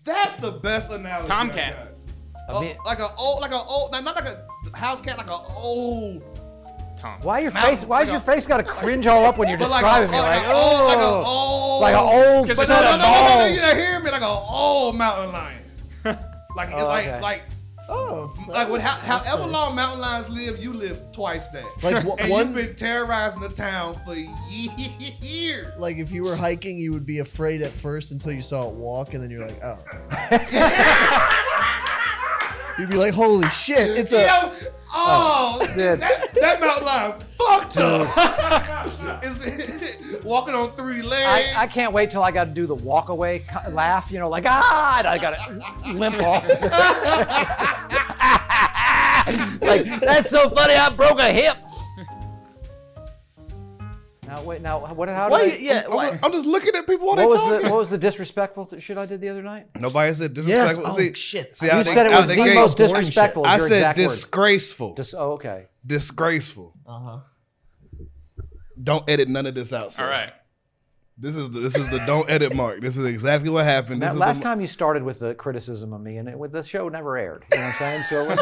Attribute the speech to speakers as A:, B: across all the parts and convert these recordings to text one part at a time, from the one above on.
A: That's the best analogy.
B: Tomcat.
A: Like an old, not like a house cat, like an old.
C: Why is your face got to cringe all up when you're describing me?
A: Like an old. But no, you didn't hear me. Like an old mountain lion. However long mountain lions live, you live twice that. You've been terrorizing the town for years.
D: Like if you were hiking, you would be afraid at first until you saw it walk, and then you're like, oh. You'd be like, holy shit, it's a... that mountain lion fucked up. It's walking on 3 legs.
C: I can't wait till I got to do the walk away laugh, and I got to limp off. Like, that's so funny, I broke a hip.
A: I'm just looking at people while they talking.
C: What was the disrespectful shit I did the other night?
A: Nobody said disrespectful.
D: Yes. Oh, shit.
A: See,
C: you said it was the most disrespectful.
A: I said disgraceful.
C: Okay.
A: Disgraceful.
D: Uh-huh.
A: Don't edit none of this out, sir.
B: All right.
A: This is the don't edit mark. This is exactly what happened.
C: Last time you started with the criticism of me, and the show never aired. You know what I'm saying? So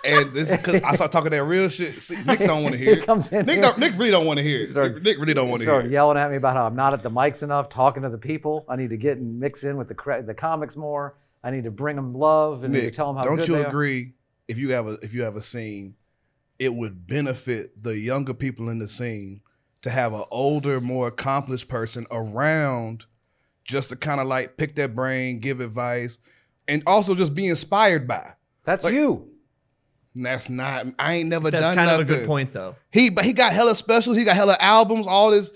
A: and this because I started talking that real shit. See, Nick don't want to hear it. Nick really don't want to hear it. Nick really don't want to hear it.
C: Started yelling at me about how I'm not at the mics enough, talking to the people. I need to get and mix in with the comics more. I need to bring them love and
A: Nick,
C: tell them how
A: don't
C: good
A: you
C: they
A: agree? If you have a scene, it would benefit the younger people in the scene to have an older, more accomplished person around just to kind of like pick their brain, give advice, and also just be inspired by.
C: That's you.
A: That's not, I ain't never done
D: nothing.
A: That's
D: kind of a good point, though.
A: But he got hella specials. He got hella albums, all this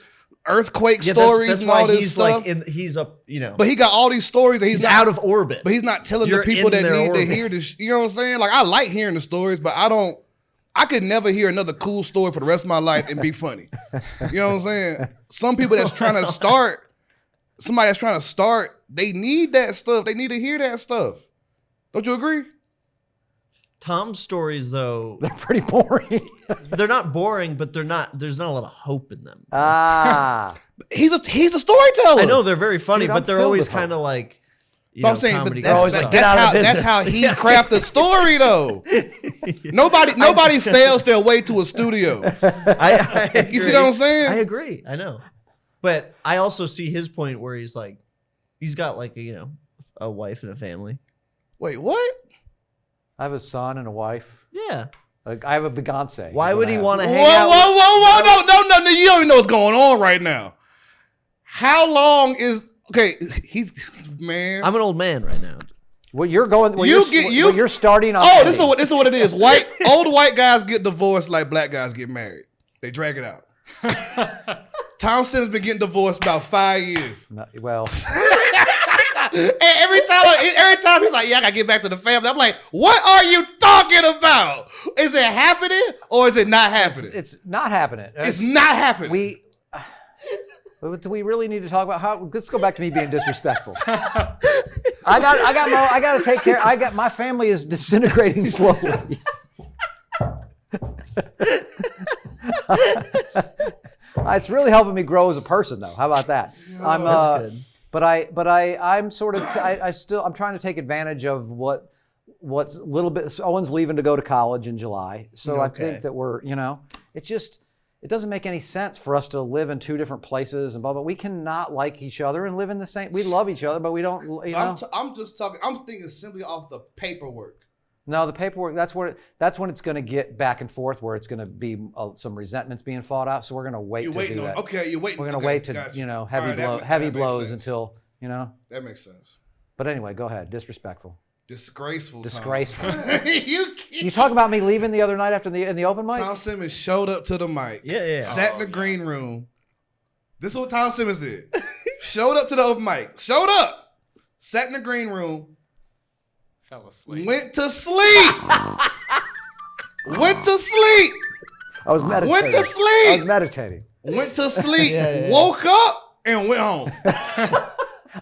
A: earthquake stories
D: that's
A: and all this
D: he's
A: stuff.
D: Like he's up,
A: But he got all these stories that he's
D: out of orbit.
A: But he's not telling the people that need to hear this. You know what I'm saying? Like, I like hearing the stories, but I could never hear another cool story for the rest of my life and be funny. You know what I'm saying? Some people that's trying to start, they need that stuff. They need to hear that stuff. Don't you agree?
D: Tom's stories, though,
C: they're pretty boring.
D: They're not boring, but there's not a lot of hope in them.
A: He's a storyteller.
D: I know they're very funny, but they're always kind of like,
A: I'm saying, but that's how he crafts the story, though. Nobody fails their way to a studio.
D: I agree.
A: You see what I'm saying?
D: I agree. I know, but I also see his point where he's like, he's got like a wife and a family.
A: Wait, what?
C: I have a son and a wife.
D: Yeah.
C: Like, I have a Beyonce.
D: Why would he want to hang out?
A: Whoa! No! You don't even know what's going on right now. How long is? Okay, man.
D: I'm an old man right now.
C: What you're starting on.
A: Oh, this is what it is. Old white guys get divorced like black guys get married. They drag it out. Tom Simmons been getting divorced about 5 years.
C: Well.
A: And every time he's like, yeah, I gotta get back to the family. I'm like, what are you talking about? Is it happening or is it not happening?
C: It's not happening.
A: It's not happening.
C: Do we really need to talk about how? Let's go back to me being disrespectful. I got to take care. My family is disintegrating slowly. It's really helping me grow as a person, though. How about that?
D: That's good.
C: But I'm sort of I'm trying to take advantage of what's a little bit. Owen's leaving to go to college in July, so I think that we're it doesn't make any sense for us to live in two different places and blah blah. We cannot like each other and live in the same. We love each other, but we don't.
A: I'm just talking. I'm thinking simply off the paperwork.
C: No, the paperwork. That's when it's going to get back and forth, where it's going to be some resentments being fought out. So we're going to wait to do that.
A: Okay, you're waiting.
C: We're going to wait to heavy blows until
A: That makes sense.
C: But anyway, go ahead. Disrespectful.
A: Disgraceful.
C: You talking about me leaving the other night after in the open mic?
A: Tom Simmons showed up to the mic.
D: Yeah.
A: Sat in the green room. This is what Tom Simmons did. Showed up to the open mic. Showed up. Sat in the green room.
B: Fell asleep.
A: Went to sleep. Went to sleep.
C: I was meditating.
A: Went to sleep.
C: I was meditating.
A: Went to sleep. Woke up and went home.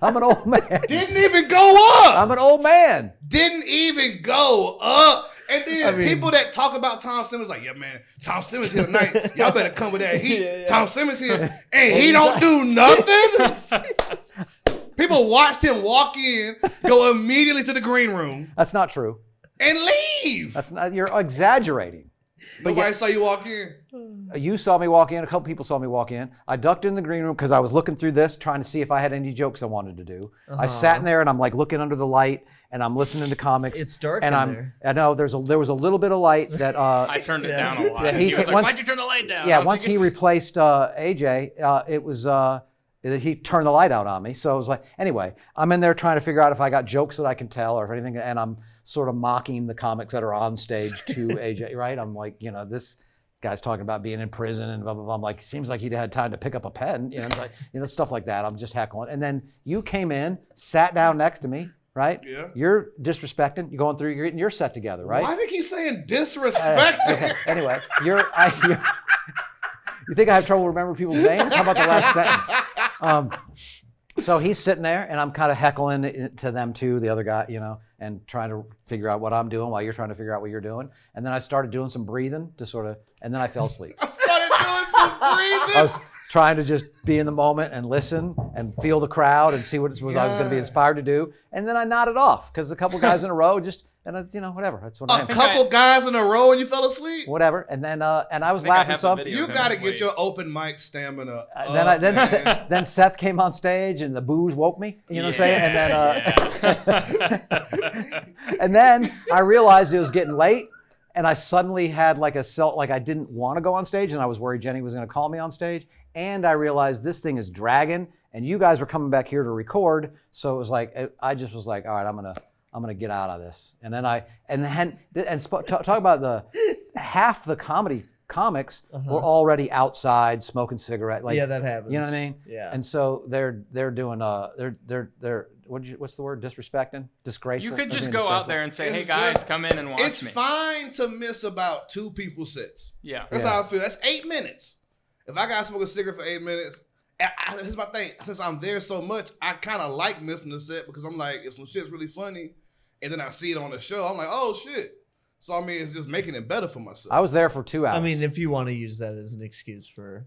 C: I'm an old man.
A: Didn't even go up.
C: I'm an old man.
A: Didn't even go up. And then people that talk about Tom Simmons like, yeah, man, Tom Simmons here tonight. Y'all better come with that heat. Tom Simmons here. And he don't do nothing. People watched him walk in, go immediately to the green room,
C: That's not true.
A: and leave.
C: That's not. You're exaggerating.
A: Nobody saw you walk in.
C: You saw me walk in. A couple people saw me walk in. I ducked in the green room because I was looking through this, trying to see if I had any jokes I wanted to do. I sat in there and I'm like looking under the light and I'm listening to comics.
D: It's dark
C: and
D: in there.
C: I know there was a little bit of light that.
B: I turned it down a lot.
C: Yeah,
B: He was like, "Why'd you turn the light down?"
C: Yeah,
B: I was
C: once
B: like,
C: he
B: "It's-"
C: replaced AJ, it was he turned the light out on me. So it was like, anyway, I'm in there trying to figure out if I got jokes that I can tell or if anything, and I'm sort of mocking the comics that are on stage to AJ, right? I'm like, this guy's talking about being in prison and blah, blah, blah. I'm like, seems like he'd had time to pick up a pen, it's like, stuff like that. I'm just heckling. And then you came in, sat down next to me, right?
A: Yeah.
C: You're disrespecting, you're going through, you're getting your set together, right?
A: Why do you keep saying disrespect?
C: Okay. Anyway, you think I have trouble remembering people's names? How about the last sentence? So he's sitting there, and I'm kind of heckling to them too, the other guy, and trying to figure out what I'm doing while you're trying to figure out what you're doing. And then I started doing some breathing to sort of, and then I fell asleep.
A: I started doing some breathing.
C: I was trying to just be in the moment and listen and feel the crowd and see what I was going to be inspired to do. And then I nodded off because a couple guys in a row whatever. That's what I am.
A: A couple guys in a row and you fell asleep?
C: Whatever. And then and I was laughing some.
A: You got to get your open mic stamina up.
C: Then Seth came on stage and the booze woke me. You know what I'm saying? And then I realized it was getting late, and I suddenly had like I didn't want to go on stage, and I was worried Jenny was going to call me on stage. And I realized this thing is dragging, and you guys were coming back here to record, so it was like I just was like, all right, I'm gonna get out of this. And then talk about the half the comics were already outside smoking cigarette. Like,
D: yeah, that happens.
C: You know what I mean?
D: Yeah.
C: And so they're doing they're what's the word? Disrespecting? Disgraceful?
B: You could just go out there and say, "Hey guys, come in and watch me."
A: It's fine to miss about 2 people's sets.
B: Yeah.
A: That's how I feel. That's 8 minutes. If I gotta smoke a cigarette for 8 minutes, here's my thing. Since I'm there so much, I kind of like missing the set because I'm like, if some shit's really funny, and then I see it on the show, I'm like, oh shit. So I mean, it's just making it better for myself.
C: I was there for 2 hours.
D: I mean, if you want to use that as an excuse for,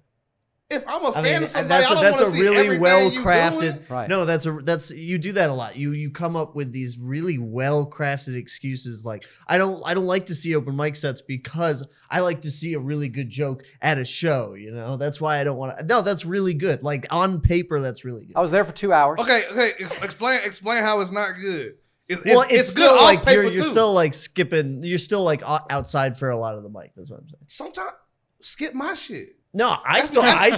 A: if I'm a fan of somebody,
D: that's
A: I don't want to see
D: really
A: everything
D: well
A: you
D: crafted.
A: doing.
C: Right.
D: No, that's you do that a lot. You come up with these really well crafted excuses like I don't like to see open mic sets because I like to see a really good joke at a show. That's why I don't want to. No, that's really good. Like on paper, that's really good.
C: I was there for 2 hours.
A: Okay. Explain how it's not good.
D: It's
A: still
D: good. Like
A: off paper
D: you're
A: too.
D: still like skipping. You're still like outside for a lot of the mic. That's what I'm saying.
A: Sometimes skip my shit.
D: No,
A: That's what I'm.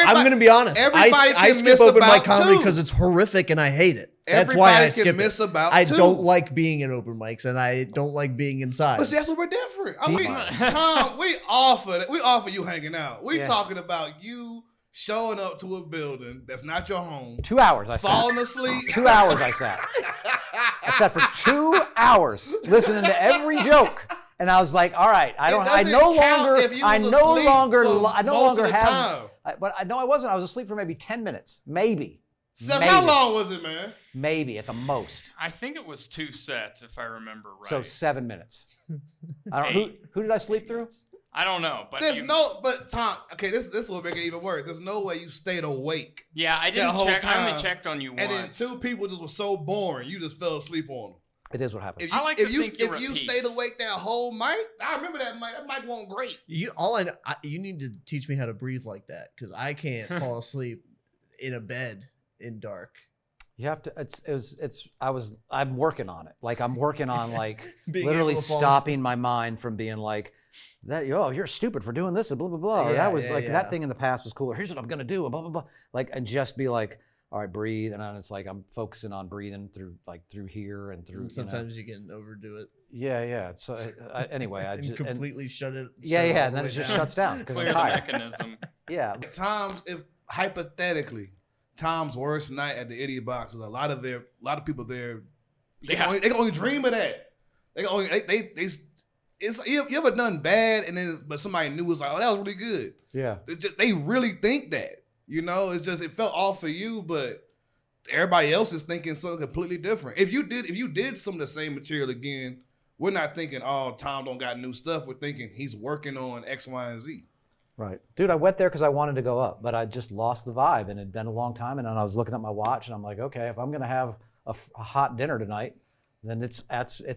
D: I'm gonna be honest. I skip open mic comedy
A: too.
D: because it's horrific and I hate it. That's why I skip
A: miss
D: it.
A: about
D: I
A: too.
D: don't like being in open mics and I don't like being inside.
A: But see, that's what we're different. Tom, we offer you hanging out. We talking about you showing up to a building that's not your home.
C: 2 hours I
A: falling
C: sat.
A: asleep.
C: 2 hours I sat. I sat for 2 hours listening to every joke. And I was like, all right, I no longer have. But I know I wasn't. I was asleep for maybe 10 minutes. Maybe.
A: Seth, how long was it, man?
C: Maybe at the most.
B: I think it was 2 sets, if I remember right.
C: So 7 minutes. I don't. Who did I sleep through?
B: I don't know, but
A: But Tom, okay, this will make it even worse. There's no way you stayed awake.
B: Yeah, I didn't check. I only checked on you once.
A: And then 2 people just were so boring, you just fell asleep on them.
C: It is what happened.
A: If you stayed awake that whole mic, I remember that mic. That mic went great.
D: You need to teach me how to breathe like that because I can't fall asleep in a bed in dark.
C: You have to. I'm working on it. Like I'm working on like literally
D: able to fall
C: stopping my mind from being like that. You're stupid for doing this and blah blah blah.
D: Yeah,
C: that was that thing in the past was cooler. Here's what I'm gonna do. And blah blah blah. Like and just be like, all right, breathe. And then it's like I'm focusing on breathing through here and through.
D: Sometimes you can overdo it.
C: Yeah. So anyway, I just
D: completely shut it.
C: And then it just shuts down because I'm tired.
B: Mechanism.
C: Yeah.
A: If hypothetically, Tom's worst night at the Idiot Box is a lot of people there. They can only dream of that. You ever done bad but somebody knew was like, oh, that was really good.
C: Yeah.
A: They really think that. It's just it felt off for you, but everybody else is thinking something completely different. If you did some of the same material again, we're not thinking, oh, Tom don't got new stuff. We're thinking he's working on X, Y, and Z.
C: Right. Dude, I went there because I wanted to go up, but I just lost the vibe, and it had been a long time. And then I was looking at my watch, and I'm like, okay, if I'm going to have a hot dinner tonight, then it's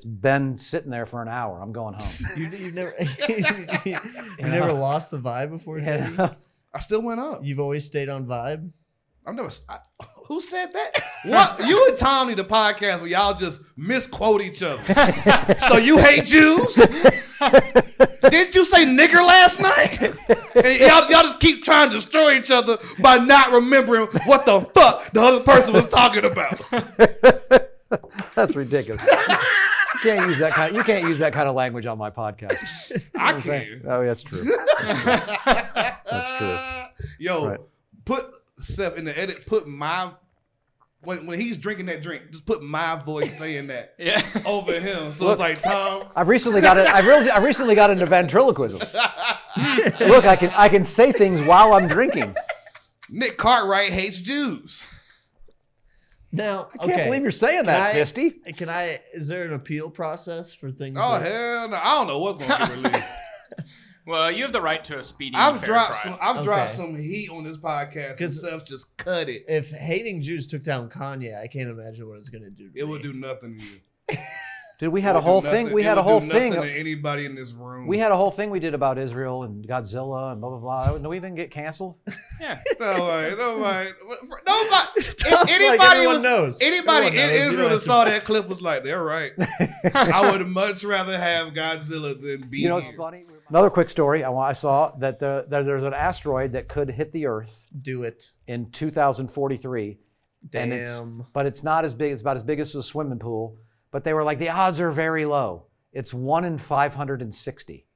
C: been sitting there for an hour. I'm going home.
D: You never never lost the vibe before, Davey?
A: I still went up.
D: You've always stayed on vibe?
A: Who said that? What? You and Tom need a podcast where y'all just misquote each other. So you hate Jews? Didn't you say nigger last night? And y'all just keep trying to destroy each other by not remembering what the fuck the other person was talking about.
C: That's ridiculous. You can't use that kind of language on my podcast.
A: I can.
C: Oh, that's true. That's true.
A: Yo,
C: Right.
A: put Seth in the edit. Put my when he's drinking that drink, just put my voice saying that over him. So it's like, Tom.
C: I've recently got into ventriloquism. Look, I can say things while I'm drinking.
A: Nick Cartwright hates Jews.
D: Now,
C: I can't believe you're saying that, Fisty.
D: Is there an appeal process for things?
A: Oh, hell no. I don't know what's going to get released.
B: Well, you have the right to a speedy
A: I've
B: fair
A: dropped
B: trial.
A: dropped some heat on this podcast and Seth just cut it.
D: If hating Jews took down Kanye, I can't imagine what it's going to do to me.
A: It would do nothing to you.
C: Dude, we had a whole thing. We had a whole thing.
A: To anybody in this room.
C: We had a whole thing we did about Israel and Godzilla and blah blah blah. No, we didn't get canceled.
B: Yeah.
A: Nobody. Anybody in Israel that saw that clip was like, they're right. I would much rather have Godzilla than be.
C: You know what's funny? Another quick story. I saw that there's an asteroid that could hit the Earth.
D: Do it
C: in 2043.
D: Damn.
C: But it's not as big. It's about as big as a swimming pool. But they were like, the odds are very low. It's 1 in 560.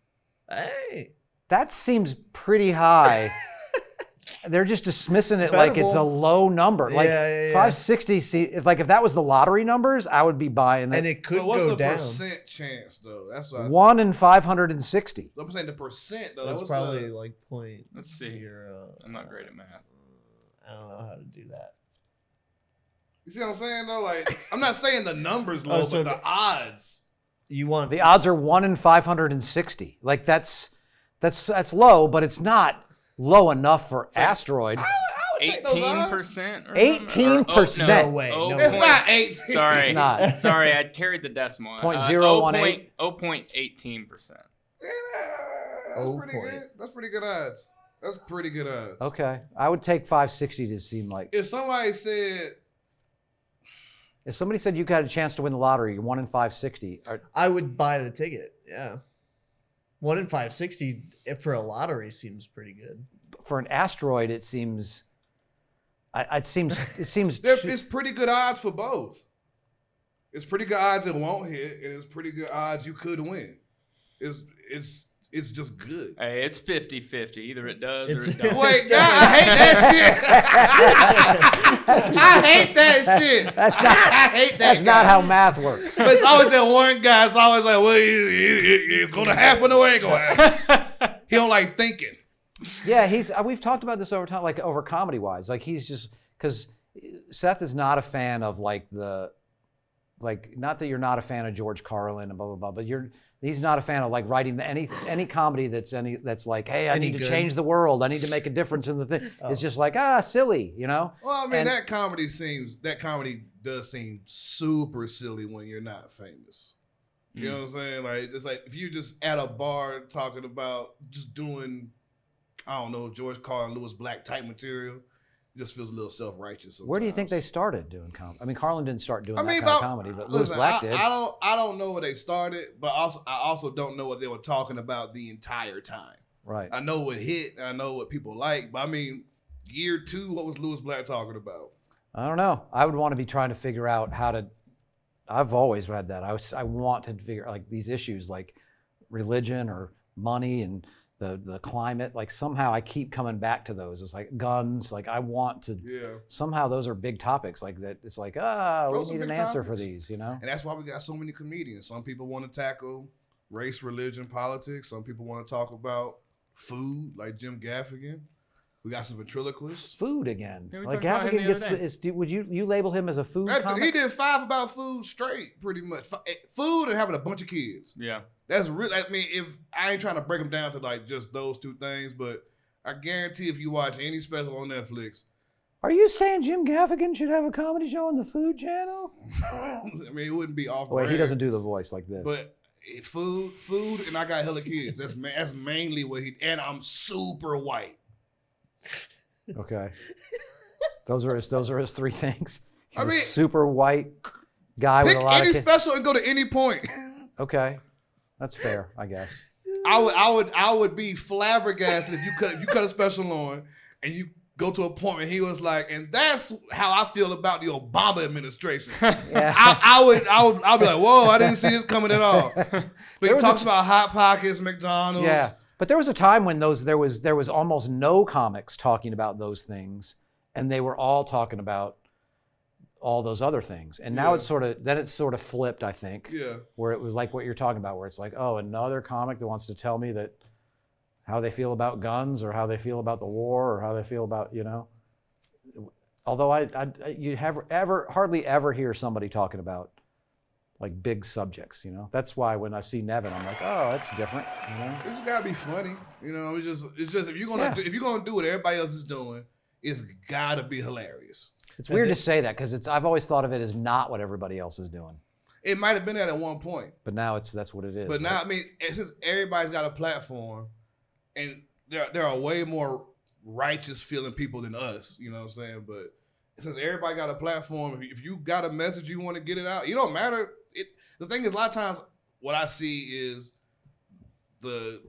D: Hey.
C: That seems pretty high. They're just dismissing it like it's a low number. Like 560, if that was the lottery numbers, I would be buying it.
D: And it could go down.
A: What's the percent chance, though? That's what
C: 1 in 560.
A: I'm saying the percent, though.
D: That's probably like point.
B: Let's see. I'm not great at math.
D: I don't know how to do that.
A: You see what I'm saying, though? Like, I'm not saying the numbers low, but the odds.
C: The odds are 1 in 560. Like that's low, but it's not low enough for asteroid.
A: I would take those odds.
B: 18%?
C: 18%.
D: No way.
A: It's not 18.
B: Sorry.
C: It's not.
B: Sorry, I carried the decimal.
C: 0.018.
B: 0.18%.
A: That's pretty good. That's pretty good odds. That's pretty good odds.
C: Okay. I would take 560 to seem like.
A: If somebody said
C: you got a chance to win the lottery, 1 in 560.
D: I would buy the ticket. Yeah. 1 in 560 for a lottery seems pretty good.
C: For an asteroid, it seems. It seems.
A: It's pretty good odds for both. It's pretty good odds it won't hit, and it's pretty good odds you could win. It's just good.
B: Hey, it's 50-50. Either it does or it doesn't.
A: Wait, I hate that shit. I hate that shit.
C: That's
A: That's
C: not how math works.
A: But it's always that one guy. It's always like, well, it's gonna happen or it ain't gonna happen. He don't like thinking.
C: Yeah, we've talked about this over time, like over comedy wise. Like he's just because Seth is not a fan of not that you're not a fan of George Carlin and blah blah blah, but he's not a fan of like writing any comedy that's like, hey, I need to change the world. I need to make a difference in the thing. It's just like, silly, you know?
A: Well, I mean, that comedy does seem super silly when you're not famous. You know what I'm saying? Like, just like if you just at a bar talking about just doing, I don't know, George Carlin, Lewis Black type material, it just feels a little self-righteous sometimes.
C: Where do you think they started doing comedy? I mean, Carlin didn't start doing that kind of comedy, but Lewis Black did.
A: I don't know where they started, but I also don't know what they were talking about the entire time.
C: Right.
A: I know what hit, and I know what people like, but I mean, year 2, what was Lewis Black talking about?
C: I don't know. I would want to be trying to figure out how to. I've always read that. I want to figure like these issues like religion or money and the climate, like somehow I keep coming back to those. It's like guns, like I want to, somehow those are big topics like that. It's like, we need an answer for these, you know?
A: And that's why we got so many comedians. Some people want to tackle race, religion, politics. Some people want to talk about food, like Jim Gaffigan. We got some ventriloquists.
C: Food again.
B: Yeah,
C: like Gaffigan gets would you label him as a food comic?
A: He did 5 about food straight, pretty much. Food and having a bunch of kids.
B: Yeah.
A: That's really, I mean, if I ain't trying to break them down to like just those 2 things, but I guarantee if you watch any special on Netflix.
C: Are you saying Jim Gaffigan should have a comedy show on the Food Channel?
A: I mean, it wouldn't be off.
C: Wait, he doesn't do the voice like this.
A: But food, and I got hella kids. That's mainly what he. And I'm super white.
C: Okay. Those are his three things. He's
A: I mean,
C: a super white guy with
A: pick
C: a lot
A: any
C: of kids.
A: special and go to any point.
C: Okay, that's fair, I guess.
A: I would be flabbergasted if you cut a special on and you go to a point where he was like, and that's how I feel about the Obama administration.
C: Yeah.
A: I'll be like, whoa, I didn't see this coming at all. But he talks about Hot Pockets, McDonald's.
C: Yeah, but there was a time when there was almost no comics talking about those things, and they were all talking about all those other things. And now it's sort of flipped, I think. Yeah. Where it was like what you're talking about, where it's like, oh, another comic that wants to tell me that how they feel about guns or how they feel about the war or how they feel about, although you hardly ever hear somebody talking about like big subjects, That's why when I see Nevin, I'm like, oh, that's different,
A: It's gotta be funny, It's just if you're gonna do what everybody else is doing, it's gotta be hilarious.
C: It's weird to say that because I've always thought of it as not what everybody else is doing.
A: It might have been that at one point,
C: but now that's what it is.
A: But now, I mean, it's just everybody's got a platform, and there are way more righteous feeling people than us. You know what I'm saying? But since everybody got a platform, if you got a message you want to get it out, it don't matter. The thing is, a lot of times, what I see is the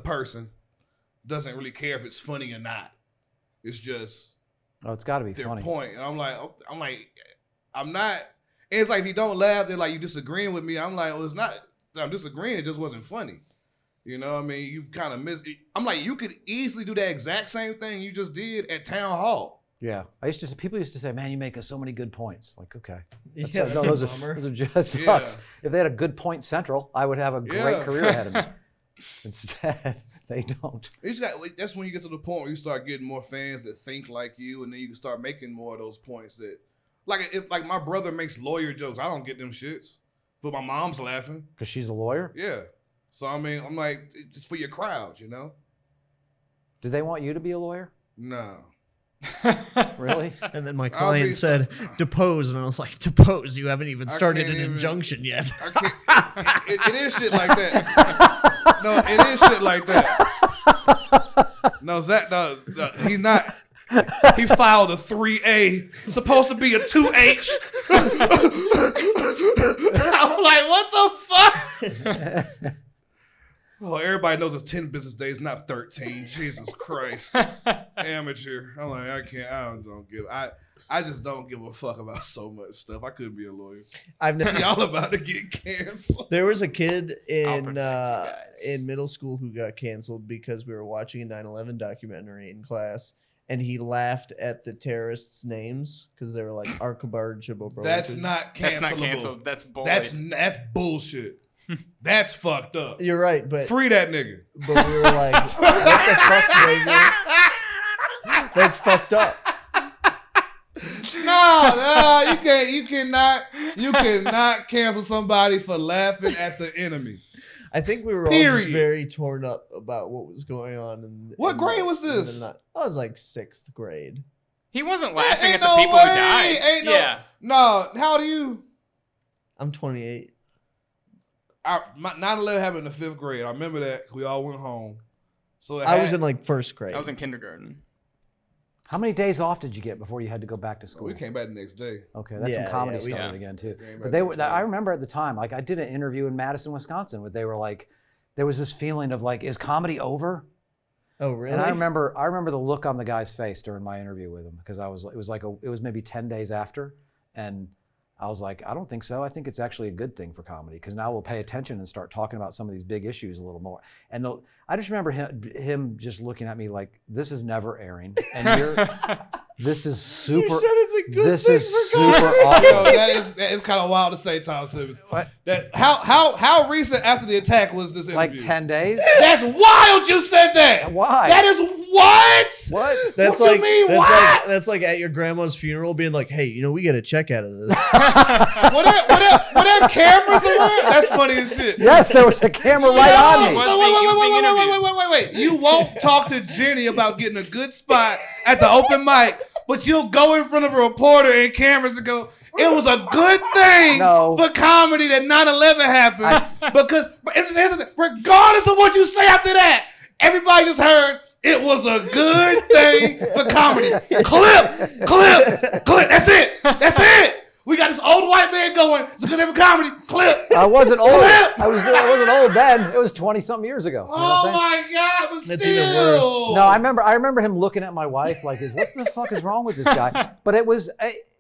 A: person doesn't really care if it's funny or not. It's just.
C: Oh, it's got to be
A: their
C: funny.
A: Point, and I'm not. It's like if you don't laugh, they're like you disagreeing with me. I'm like, well, it's not. I'm disagreeing. It just wasn't funny. I mean, you kind of miss. I'm like, you could easily do that exact same thing you just did at Town Hall.
C: Yeah, people used to say, "Man, you make so many good points." Like, okay,
D: those are
C: just sucks. If they had a good point central, I would have a great career ahead of me. Instead. They don't.
A: That's when you get to the point where you start getting more fans that think like you, and then you can start making more of those points that, like my brother makes lawyer jokes. I don't get them shits, but my mom's laughing
C: because she's a lawyer.
A: Yeah, so I mean, I'm like, just for your crowd,
C: Do they want you to be a lawyer?
A: No.
C: Really?
D: And then my client said, "Depose," and I was like, "Depose? You haven't even started an injunction yet."
A: It is shit like that. No, it is shit like that. No, Zach, no, he's not. He filed a 3A. It's supposed to be a 2H. I'm like, what the fuck? Oh, everybody knows it's 10 business days, not 13. Jesus Christ. Amateur. I'm like, I just don't give a fuck about so much stuff. I couldn't be a lawyer. Y'all about to get canceled.
D: There was a kid in middle school who got canceled because we were watching a 9/11 documentary in class, and he laughed at the terrorists' names because they were like Arkabar Jabobro.
A: That's not cancelable. That's not canceled.
B: That's bullshit.
A: That's bullshit. That's fucked up.
D: You're right, but
A: free that nigga.
D: But we were like, what the fuck, nigga? That's fucked up.
A: No, you cannot cancel somebody for laughing at the enemy.
D: I think we were all just very torn up about what was going on.
A: What grade was this?
D: I was like 6th grade.
B: He wasn't laughing at the people who died.
A: No, how old are you?
D: I'm 28.
A: 9/11 happened in the 5th grade. I remember that. We all went home. So
D: I was in like 1st grade.
B: I was in kindergarten.
C: How many days off did you get before you had to go back to school?
A: We came back the next day.
C: Okay, that's when comedy started again too. But I remember at the time, like I did an interview in Madison, Wisconsin, where they were like, there was this feeling of like, is comedy over?
D: Oh, really?
C: And I remember the look on the guy's face during my interview with him because it was maybe 10 days after, and I was like, I don't think so. I think it's actually a good thing for comedy because now we'll pay attention and start talking about some of these big issues a little more. And I just remember him just looking at me like, this is never airing, and this is super.
D: You said it's a good
C: this
D: thing
C: is
D: for
C: super
D: comedy.
C: awesome.
A: That is kind of wild to say, Tom Simmons.
C: What?
A: How recent after the attack was this interview?
C: Like 10 days.
A: That's wild. You said that.
C: Why?
A: That is what?
C: What?
D: That's
A: what
D: like
A: you mean,
D: that's like at your grandma's funeral being like, hey, we get a check out of this.
A: whatever were cameras around? That's funny as shit.
C: Yes, there was a camera right on me.
A: So wait. You won't talk to Jenny about getting a good spot at the open mic, but you'll go in front of a reporter and cameras and go, it was a good thing for comedy that 9/11 happened. Because regardless of what you say after that, everybody just heard it was a good thing for comedy. Clip. That's it. We got this old white man going. It's a good thing for comedy. Clip.
C: I wasn't old. I wasn't old then. It was 20-something years ago. You know
A: oh my God! But
D: that's
A: still.
D: even worse.
C: No, I remember him looking at my wife like, "What the fuck is wrong with this guy?" But it was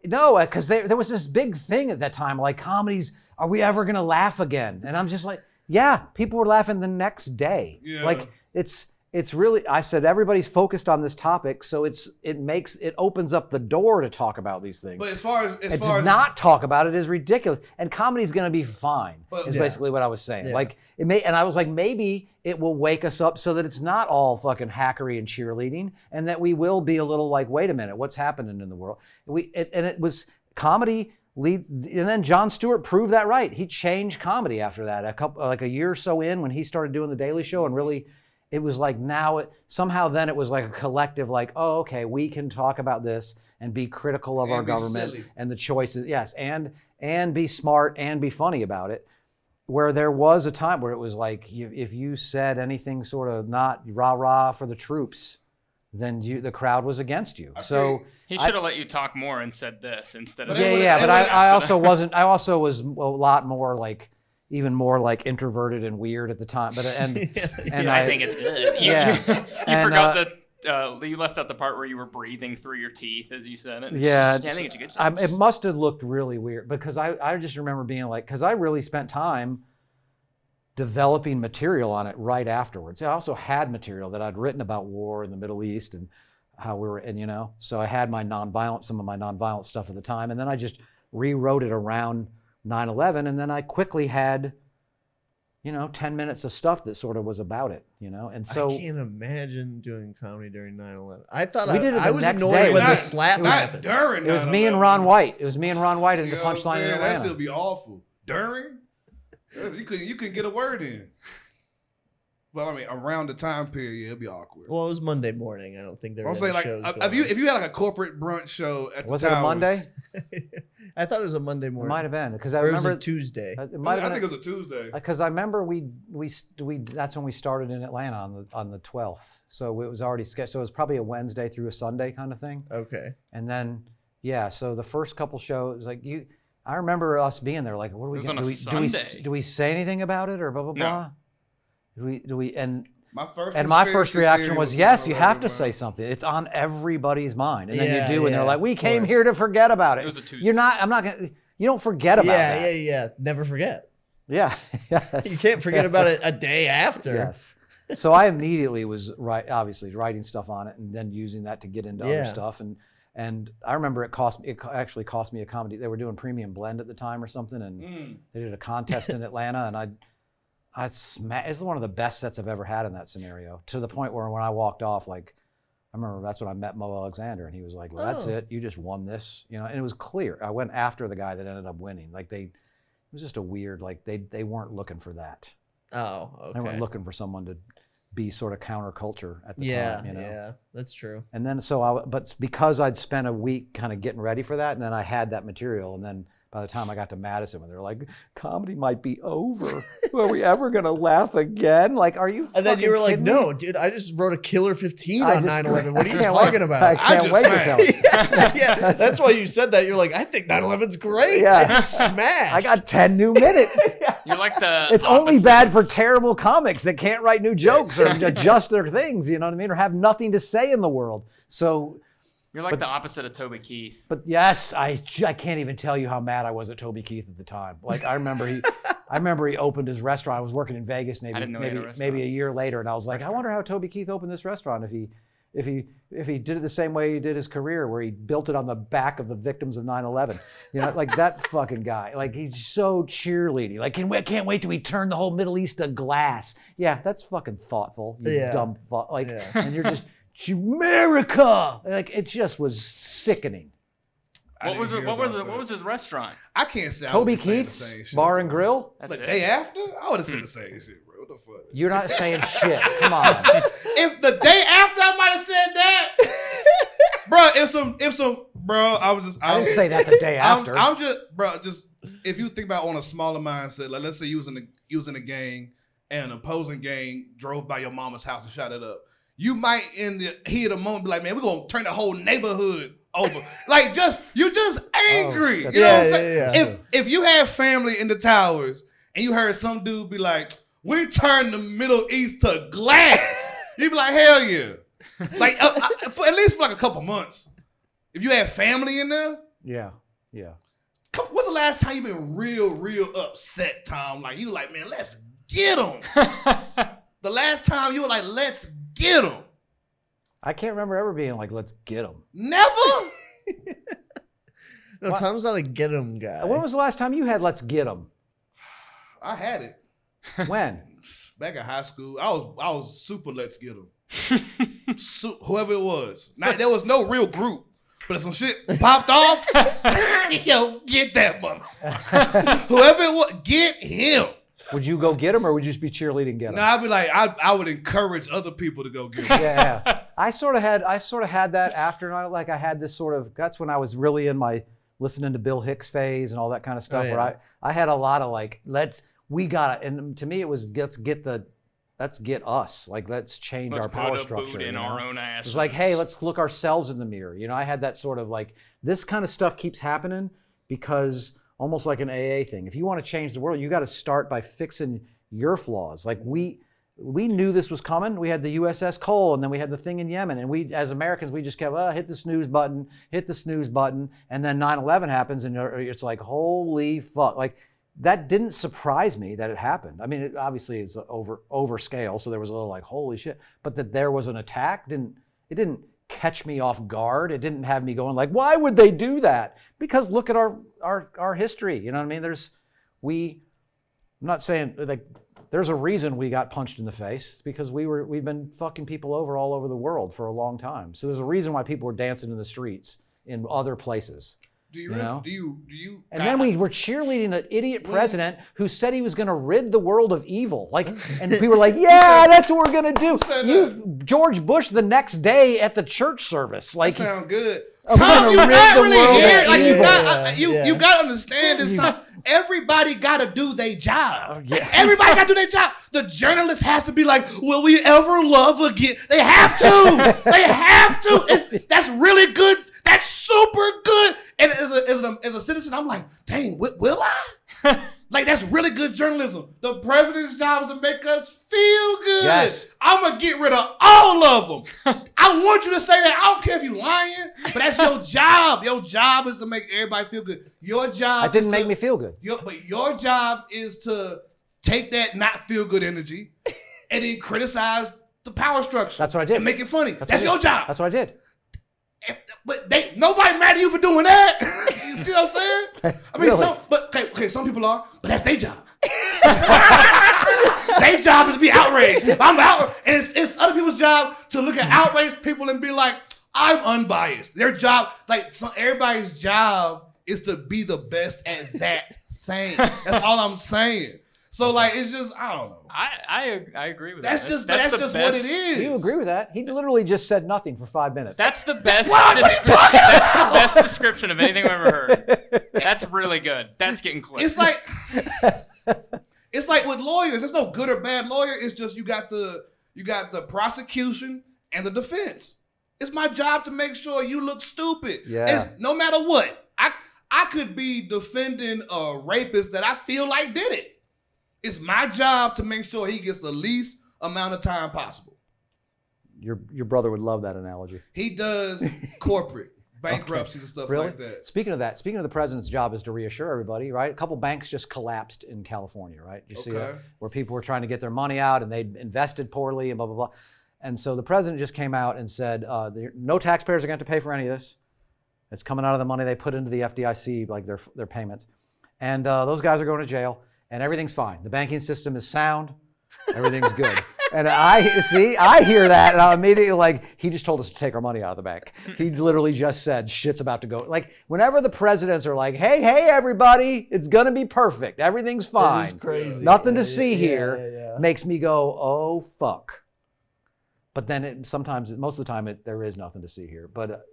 C: because there was this big thing at that time, like comedies. Are we ever gonna laugh again? And I'm just like, yeah. People were laughing the next day. Yeah. Like it's really. I said everybody's focused on this topic, so it opens up the door to talk about these things.
A: But as far as
C: not talk about it is ridiculous. And comedy's gonna be fine. Is basically what I was saying. Yeah. Like it may, and I was like, maybe it will wake us up so that it's not all fucking hackery and cheerleading, and that we will be a little like, wait a minute, what's happening in the world? And it was comedy. And then Jon Stewart proved that right. He changed comedy after that. A year or so in, when he started doing the Daily Show, and really. It was like somehow then it was like a collective like, oh, okay, we can talk about this and be critical of our government and the choices. Yes, and be smart and be funny about it. Where there was a time where it was like, if you said anything sort of not rah-rah for the troops, then the crowd was against you. So
B: he should have let you talk more and said this instead of
C: but I also wasn't. I also was a lot more like, even more like introverted and weird at the time, but and
B: I think it's good. You forgot that you left out the part where you were breathing through your teeth as you said it.
C: Yeah,
B: I think it's a good sign.
C: It must have looked really weird because I just remember being like, because I really spent time developing material on it right afterwards. I also had material that I'd written about war in the Middle East and how we were, and so I had some of my nonviolent stuff at the time, and then I just rewrote it around 9/11, and then I quickly had, 10 minutes of stuff that sort of was about it, and so
D: I can't imagine doing comedy during 9/11. I thought
C: I
D: was annoyed when the slap happened.
A: During
C: it was me and Ron White. It was me and Ron White in the Punchline in Atlanta.
A: That still be awful. During, you couldn't get a word in. Well, I mean, around the time period, it'd be awkward.
D: Well, it was Monday morning. I don't think there were
A: any shows going on. If you had like a corporate brunch show at the
C: Was it a Monday?
D: I thought it was a Monday morning.
C: It might have been because I
D: remember
C: it
D: was a Tuesday.
A: I think it was a Tuesday.
C: Because I remember we that's when we started in Atlanta on the 12th. So it was already sketched. So it was probably a Wednesday through a Sunday kind of thing.
D: Okay.
C: And then so the first couple shows I remember us being there like, what are we going to do? Do we say anything about it or blah blah blah? Do we and my first reaction was yes, you have to say something. It's on everybody's mind, and then you do, and they're like, "We came here to forget about it."
B: It was a Tuesday.
C: You're not. I'm not gonna. You don't forget about that.
D: Yeah. Never forget.
C: Yeah. Yes.
D: You can't forget about it a day after.
C: Yes. So I immediately was obviously writing stuff on it, and then using that to get into other stuff, and I remember it actually cost me a comedy. They were doing Premium Blend at the time or something, and they did a contest in Atlanta, and it's one of the best sets I've ever had in that scenario, to the point where when I walked off, like, I remember that's when I met Mo Alexander, and he was like, well, that's it. You just won this, and it was clear. I went after the guy that ended up winning. Like, it was just a weird, like, they weren't looking for that.
D: Oh, okay.
C: They weren't looking for someone to be sort of counterculture at the time,
D: Yeah, that's true.
C: And then, but because I'd spent a week kind of getting ready for that, and then I had that material, and then by the time I got to Madison, when they're like, comedy might be over. Are we ever going to laugh again? Like, are you
D: And then you were like,
C: kidding me?
D: no, dude, I just wrote a Killer 15 on 9/11. What are you talking about?
C: I can't wait to tell you.
D: Yeah, that's why you said that. You're like, I think 9/11's great.
C: Yeah.
D: I just smashed.
C: I got 10 new minutes.
B: You're like the
C: It's only bad for terrible comics that can't write new jokes or adjust their things, you know what I mean? Or have nothing to say in the world. So...
B: You're like the opposite of Toby Keith.
C: But yes, I can't even tell you how mad I was at Toby Keith at the time. Like I remember he opened his restaurant. I was working in Vegas maybe a year later, and I was like, I wonder how Toby Keith opened this restaurant if he did it the same way he did his career, where he built it on the back of the victims of 9/11. Like that fucking guy. Like he's so cheerleading. Like I can't wait till he turned the whole Middle East to glass. Yeah, that's fucking thoughtful. You dumb fuck. Like, and you're just. America, like it just was sickening.
B: What was his restaurant?
A: I can't say.
C: Toby Keith's Bar and Grill.
A: The day after, I would have said the same shit, bro. What the fuck?
C: You're not saying shit. Come on.
A: If the day after, I might have said that, bro. If some, bro, I didn't
C: say that the day after.
A: I'm just, bro. Just if you think about on a smaller mindset, like let's say you was in a gang and an opposing gang drove by your mama's house and shot it up. You might in the heat of the moment be like, man, we're gonna turn the whole neighborhood over. Like you just angry. You know what I'm saying?
D: Yeah.
A: If you have family in the towers and you heard some dude be like, we turned the Middle East to glass, you'd be like, hell yeah. Like for at least for like a couple months. If you have family in there.
C: Yeah.
A: When's the last time you been real upset, Tom? Like you like, man, let's get him. The last time you were like, let's get him.
C: I can't remember ever being like, let's get him.
A: Never?
D: No, Tom's not a get him guy.
C: When was the last time you had let's get him?
A: I had it.
C: When?
A: Back in high school. I was super let's get him. Whoever it was. There was no real group. But if some shit popped off, yo, get that motherfucker. Whoever it was, get him.
C: Would you go get him, or would you just be cheerleading get him?
A: No, I'd be like, I would encourage other people to go get him.
C: Yeah. I sort of had that after, like I had this sort of, that's when I was really in my listening to Bill Hicks phase and all that kind of stuff. Where I had a lot of like, and to me it was let's get us. Like let's change our power structure.
B: Boot in our own ass.
C: It's like, hey, let's look ourselves in the mirror. You know, I had that sort of like, this kind of stuff keeps happening because almost like an AA thing. If you want to change the world, you got to start by fixing your flaws. Like we knew this was coming. We had the USS Cole, and then we had the thing in Yemen. And we, as Americans, we just kept, hit the snooze button. And then 9/11 happens, and it's like, holy fuck. Like, that didn't surprise me that it happened. I mean, obviously it's over scale, so there was a little like, holy shit. But that there was an attack, it didn't catch me off guard. It didn't have me going like, why would they do that? Because look at our history. You know what I mean? I'm not saying like there's a reason we got punched in the face. It's because we've been fucking people over all over the world for a long time. So there's a reason why people were dancing in the streets in other places.
A: Do you?
C: And then we were cheerleading an idiot president who said he was going to rid the world of evil. Like, and people were like, "Yeah, that's what we're going to do." George Bush the next day at the church service. Like,
A: that sound good.
C: Tom,
A: you're not really here. Like
C: evil.
A: you got to understand this time. Everybody got to do their job. Everybody got to do their job. The journalist has to be like, "Will we ever love again?" They have to. They have to. That's really good. That's super good. And as a citizen, I'm like, dang, will I? Like, that's really good journalism. The president's job is to make us feel good.
C: Yes.
A: I'm going to get rid of all of them. I want you to say that. I don't care if you're lying, but that's your job. Your job is to make everybody feel good. Your job
C: That didn't make me feel good.
A: But your job is to take that not feel good energy and then criticize the power structure.
C: That's what I did.
A: And make it funny. That's your job.
C: That's what I did.
A: But nobody mad at you for doing that. You see what I'm saying? I mean,
C: Really?
A: some people are, but that's their job. Their job is to be outraged. I'm outraged, and it's other people's job to look at outraged people and be like, I'm unbiased. Their job, everybody's job is to be the best at that thing. That's all I'm saying. So like, it's just, I don't know.
B: I agree with
A: that. That's just what it is.
C: You agree with that? He literally just said nothing for 5 minutes.
B: That's the best. That's the best description of anything I've ever heard. That's really good. That's getting close.
A: It's like with lawyers. There's no good or bad lawyer. It's just you got the prosecution and the defense. It's my job to make sure you look stupid.
C: Yeah.
A: No matter what. I could be defending a rapist that I feel like did it. It's my job to make sure he gets the least amount of time possible.
C: Your brother would love that analogy.
A: He does corporate bankruptcies and stuff like that.
C: Speaking of the president's job is to reassure everybody, right? A couple banks just collapsed in California, right? You see that? Where people were trying to get their money out and they'd invested poorly and blah, blah, blah. And so the president just came out and said, no taxpayers are going to pay for any of this. It's coming out of the money they put into the FDIC, like their payments. And those guys are going to jail. And everything's fine. The banking system is sound. Everything's good. And I hear that, and I'm immediately like, he just told us to take our money out of the bank. He literally just said, shit's about to go. Like, whenever the presidents are like, hey, everybody, it's going to be perfect. Everything's fine.
D: It is crazy.
C: Nothing to see here. Makes me go, oh, fuck. But then most of the time, there is nothing to see here. But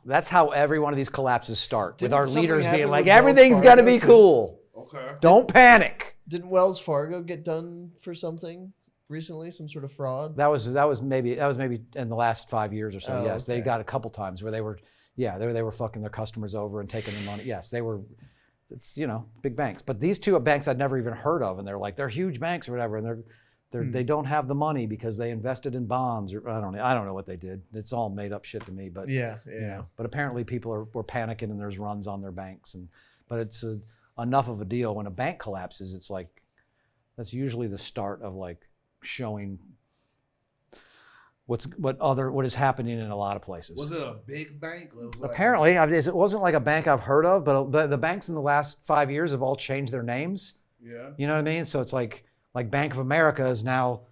C: that's how every one of these collapses start, with our leaders being like, everything's going to be cool.
A: Okay.
C: Don't panic.
D: Didn't Wells Fargo get done for something recently? Some sort of fraud?
C: That was maybe in the last 5 years or so.
D: Oh,
C: Yes,
D: okay.
C: they got a couple times where they were fucking their customers over and taking their money. Yes, they were. It's big banks, but these two banks I'd never even heard of, and they're huge banks or whatever, and they don't have the money because they invested in bonds or I don't know what they did. It's all made up shit to me, but But apparently people were panicking and there's runs on their banks, but it's enough of a deal when a bank collapses. It's like that's usually the start of like showing what is happening in a lot of places.
A: Was it a big bank?
C: Apparently, it wasn't like a bank I've heard of, but the banks in the last 5 years have all changed their names.
A: Yeah.
C: You know what I mean? So it's like Bank of America is now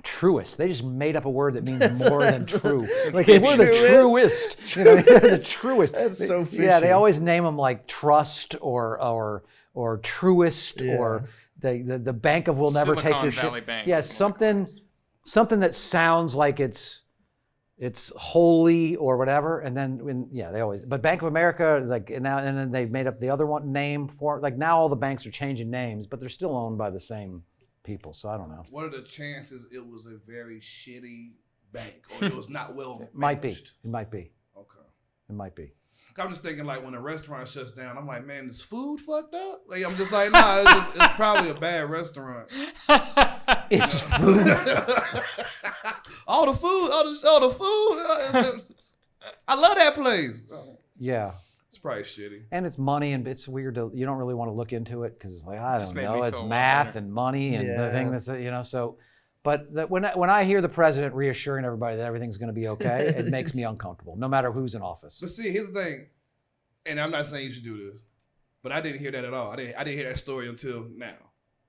C: Truist. They just made up a word that means more than true. Like we're the truest. The truest.
D: That's so fishy.
C: Yeah, they always name them like Trust or Truist or the Bank of will never take your
B: Valley
C: shit.
B: Bank.
C: Yeah, something that sounds like it's holy or whatever, and then they always. But Bank of America, and then they've made up the other one name for it. Like now all the banks are changing names, but they're still owned by the same people. So I don't know.
A: What are the chances it was a very shitty bank or it was not well managed?
C: Might be. It might be.
A: Okay.
C: It might be.
A: I'm just thinking like when a restaurant shuts down, I'm like, man, is food fucked up? Like I'm just like, nah, it's probably a bad restaurant.
C: It's food.
A: all the food. I love that place.
C: Yeah.
A: It's probably shitty.
C: And it's money, and it's weird you don't really want to look into it because it's like I don't know, it's
B: feel
C: math and money and the thing that's so. But when I hear the president reassuring everybody that everything's going to be okay, it makes me uncomfortable, no matter who's in office.
A: But see, here's the thing, and I'm not saying you should do this, but I didn't hear that at all. I didn't hear that story until now.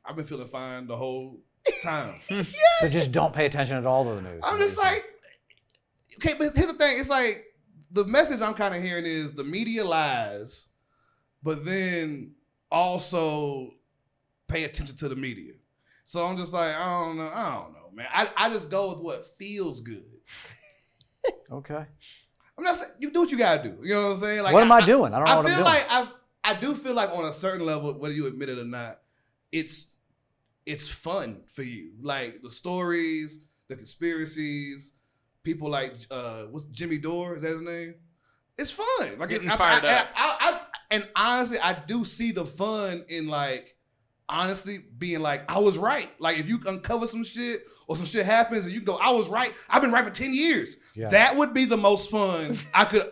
A: I've been feeling fine the whole time.
C: So just don't pay attention at all to the news.
A: I'm just like, okay, but here's the thing. It's like the message I'm kind of hearing is the media lies, but then also pay attention to the media. So I'm just like, I don't know, man. I just go with what feels good.
C: Okay.
A: I'm not saying you do what you gotta do. You know what I'm saying? Like,
C: what am I doing? I don't know what I'm doing.
A: I do feel like on a certain level, whether you admit it or not, it's fun for you. Like the stories, the conspiracies, people like what's Jimmy Dore? Is that his name? It's fun. Like
B: getting fired up.
A: And honestly, I do see the fun in like. Honestly, being like, I was right. Like, if you uncover some shit or some shit happens and you go, I was right. I've been right for 10 years. Yeah. That would be the most fun I could.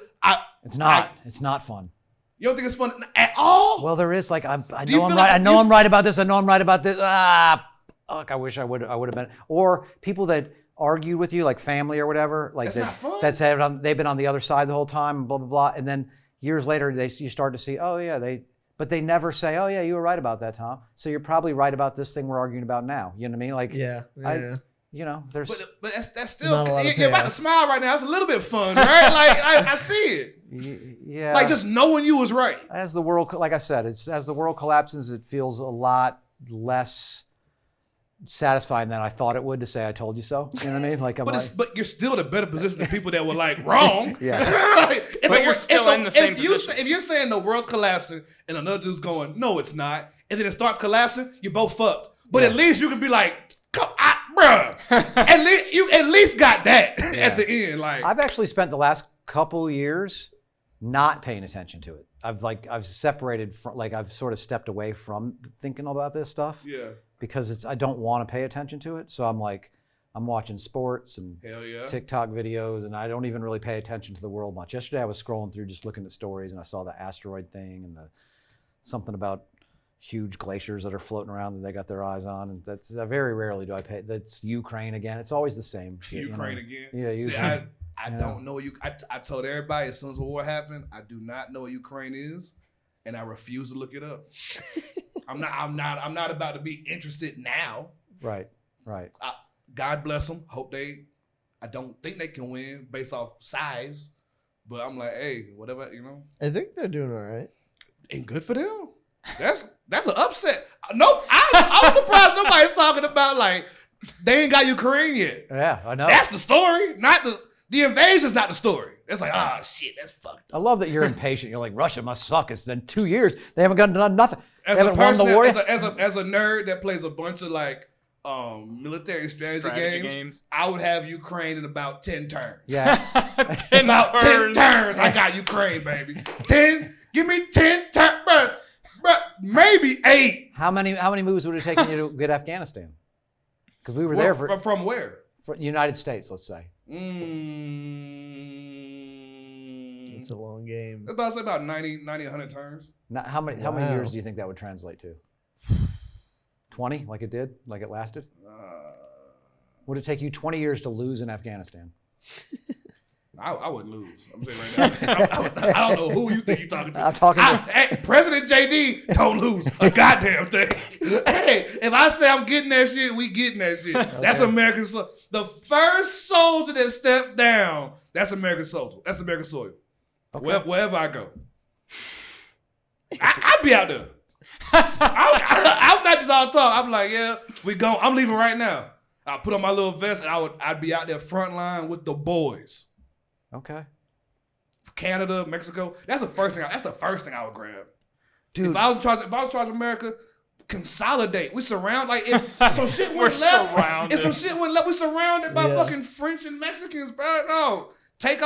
C: It's not. It's not fun.
A: You don't think it's fun at all?
C: Well, there is. Like, I know I'm right. I know I'm right about this. I know I'm right about this. Fuck, I wish I would have been. Or people that argue with you, like family or whatever. Like
A: that's not
C: fun. They've been on the other side the whole time, blah, blah, blah. And then years later, you start to see, oh, yeah, but they never say, oh, yeah, you were right about that, Tom. So you're probably right about this thing we're arguing about now. You know what I mean? Like, there's...
A: But that's still... You're about to smile right now. It's a little bit fun, right? Like, I see it.
C: Yeah.
A: Like, just knowing you was right.
C: As the world... Like I said, as the world collapses, it feels a lot less satisfying than I thought it would to say I told you so. You know what I mean? Like,
A: but you're still in a better position than people that were like wrong.
C: Yeah.
B: But you're still in the same position.
A: If you're saying the world's collapsing and another dude's going, no, it's not, and then it starts collapsing, you're both fucked. But at least you can be like, bruh, at least got that at the end. Like,
C: I've actually spent the last couple years not paying attention to it. I've separated from, like, I've sort of stepped away from thinking about this stuff.
A: Yeah.
C: Because I don't want to pay attention to it. So I'm watching sports and TikTok videos, and I don't even really pay attention to the world much. Yesterday I was scrolling through just looking at stories, and I saw the asteroid thing and something about huge glaciers that are floating around that they got their eyes on. And that's very rarely do I pay. That's Ukraine again. It's always the same.
A: Ukraine again?
C: Yeah, Ukraine.
A: See, I don't know. I told everybody as soon as the war happened, I do not know what Ukraine is, and I refuse to look it up. I'm not about to be interested now.
C: Right.
A: God bless them. I don't think they can win based off size, but I'm like, hey, whatever,
D: I think they're doing all right.
A: And good for them. That's an upset. Nope. I was surprised nobody's talking about like they ain't got Ukraine yet.
C: Yeah, I know.
A: That's the story, not the invasion's not the story. It's like, shit, that's fucked up.
C: I love that you're impatient. You're like, Russia must suck. It's been 2 years. They haven't done nothing.
A: As
C: they haven't won the war.
A: As a nerd that plays a bunch of like military strategy games, I would have Ukraine in about 10 turns.
C: Yeah.
B: 10
A: turns. I got Ukraine, baby. 10. Give me 10 turns, bro. Maybe 8.
C: How many moves would it have taken you to get Afghanistan? Because we were there for
A: from where?
C: For United States, let's say.
D: It's a long game.
A: About 90, 100 turns.
C: Now, how many years do you think that would translate to? 20, like it did, like it lasted? Would it take you 20 years to lose in Afghanistan?
A: I wouldn't lose. I'm saying right now. I don't know who you think you're talking to.
C: I'm talking to
A: hey, President JD don't lose a goddamn thing. Hey, if I say I'm getting that shit, we getting that shit. Okay. That's American soil. The first soldier that stepped down, that's American soldier. That's American soil. Okay. Wherever I go. I'd be out there. I'm not just all talk. I'm like, yeah, we go. I'm leaving right now. I'll put on my little vest and I'd be out there front line with the boys.
C: Okay.
A: Canada, Mexico. That's the first thing I would grab.
C: Dude.
A: If I was in charge of America, consolidate. We surround if some shit went left.
B: Surrounded.
A: If some shit went left, we surrounded by fucking French and Mexicans, bro. No. Take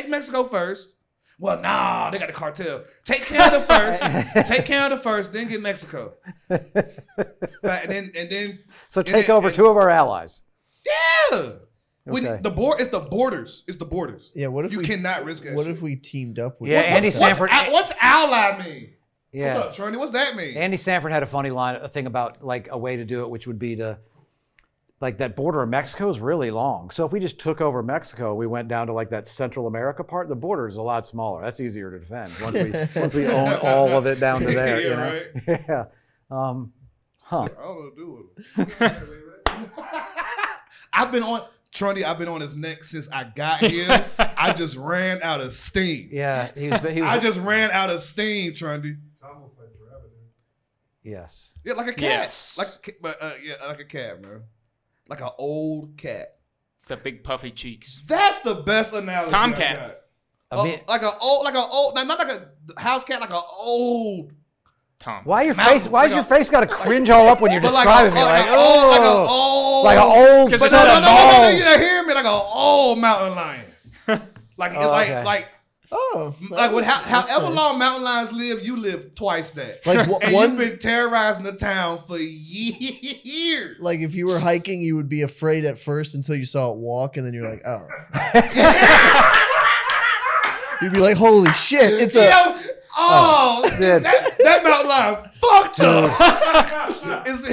A: Mexico first. Well, nah, they got the cartel. Take Canada first. Then get Mexico. and then.
C: So take over 2 of our allies.
A: Yeah. Okay. It's the borders.
D: Yeah. What if
A: you cannot risk it?
D: What if we teamed up with?
C: Yeah, Andy Sanford.
A: What's ally mean?
C: Yeah.
A: What's up, Tronny? What's that mean?
C: Andy Sanford had a thing about like a way to do it, which would be to. Like that border of Mexico is really long. So if we just took over Mexico, we went down to like that Central America part, the border is a lot smaller. That's easier to defend once we own all of it down to there.
A: Yeah,
C: you know?
A: right.
C: Yeah.
A: I don't know what to do with it. I've been on his neck since I got here. I just ran out of steam.
C: Yeah,
A: I just ran out of steam, Trundy.
E: Tom will fight forever, dude.
C: Yes.
A: Yeah, like a cat.
B: Yes.
A: Like a cat, man. Like an old cat.
B: The big puffy cheeks.
A: That's the best analogy.
B: Tomcat.
A: Like an old, not like a house cat, like an old.
B: Tom.
C: Why your face got to cringe all up when you're describing me? Like an old.
A: No, you hear me? Like an old mountain lion. However long mountain lions live, you live twice that. You've been terrorizing the town for years.
D: Like if you were hiking, you would be afraid at first until you saw it walk, and then you're like, oh. You'd be like, holy shit, it's that mountain lion fucked up. Is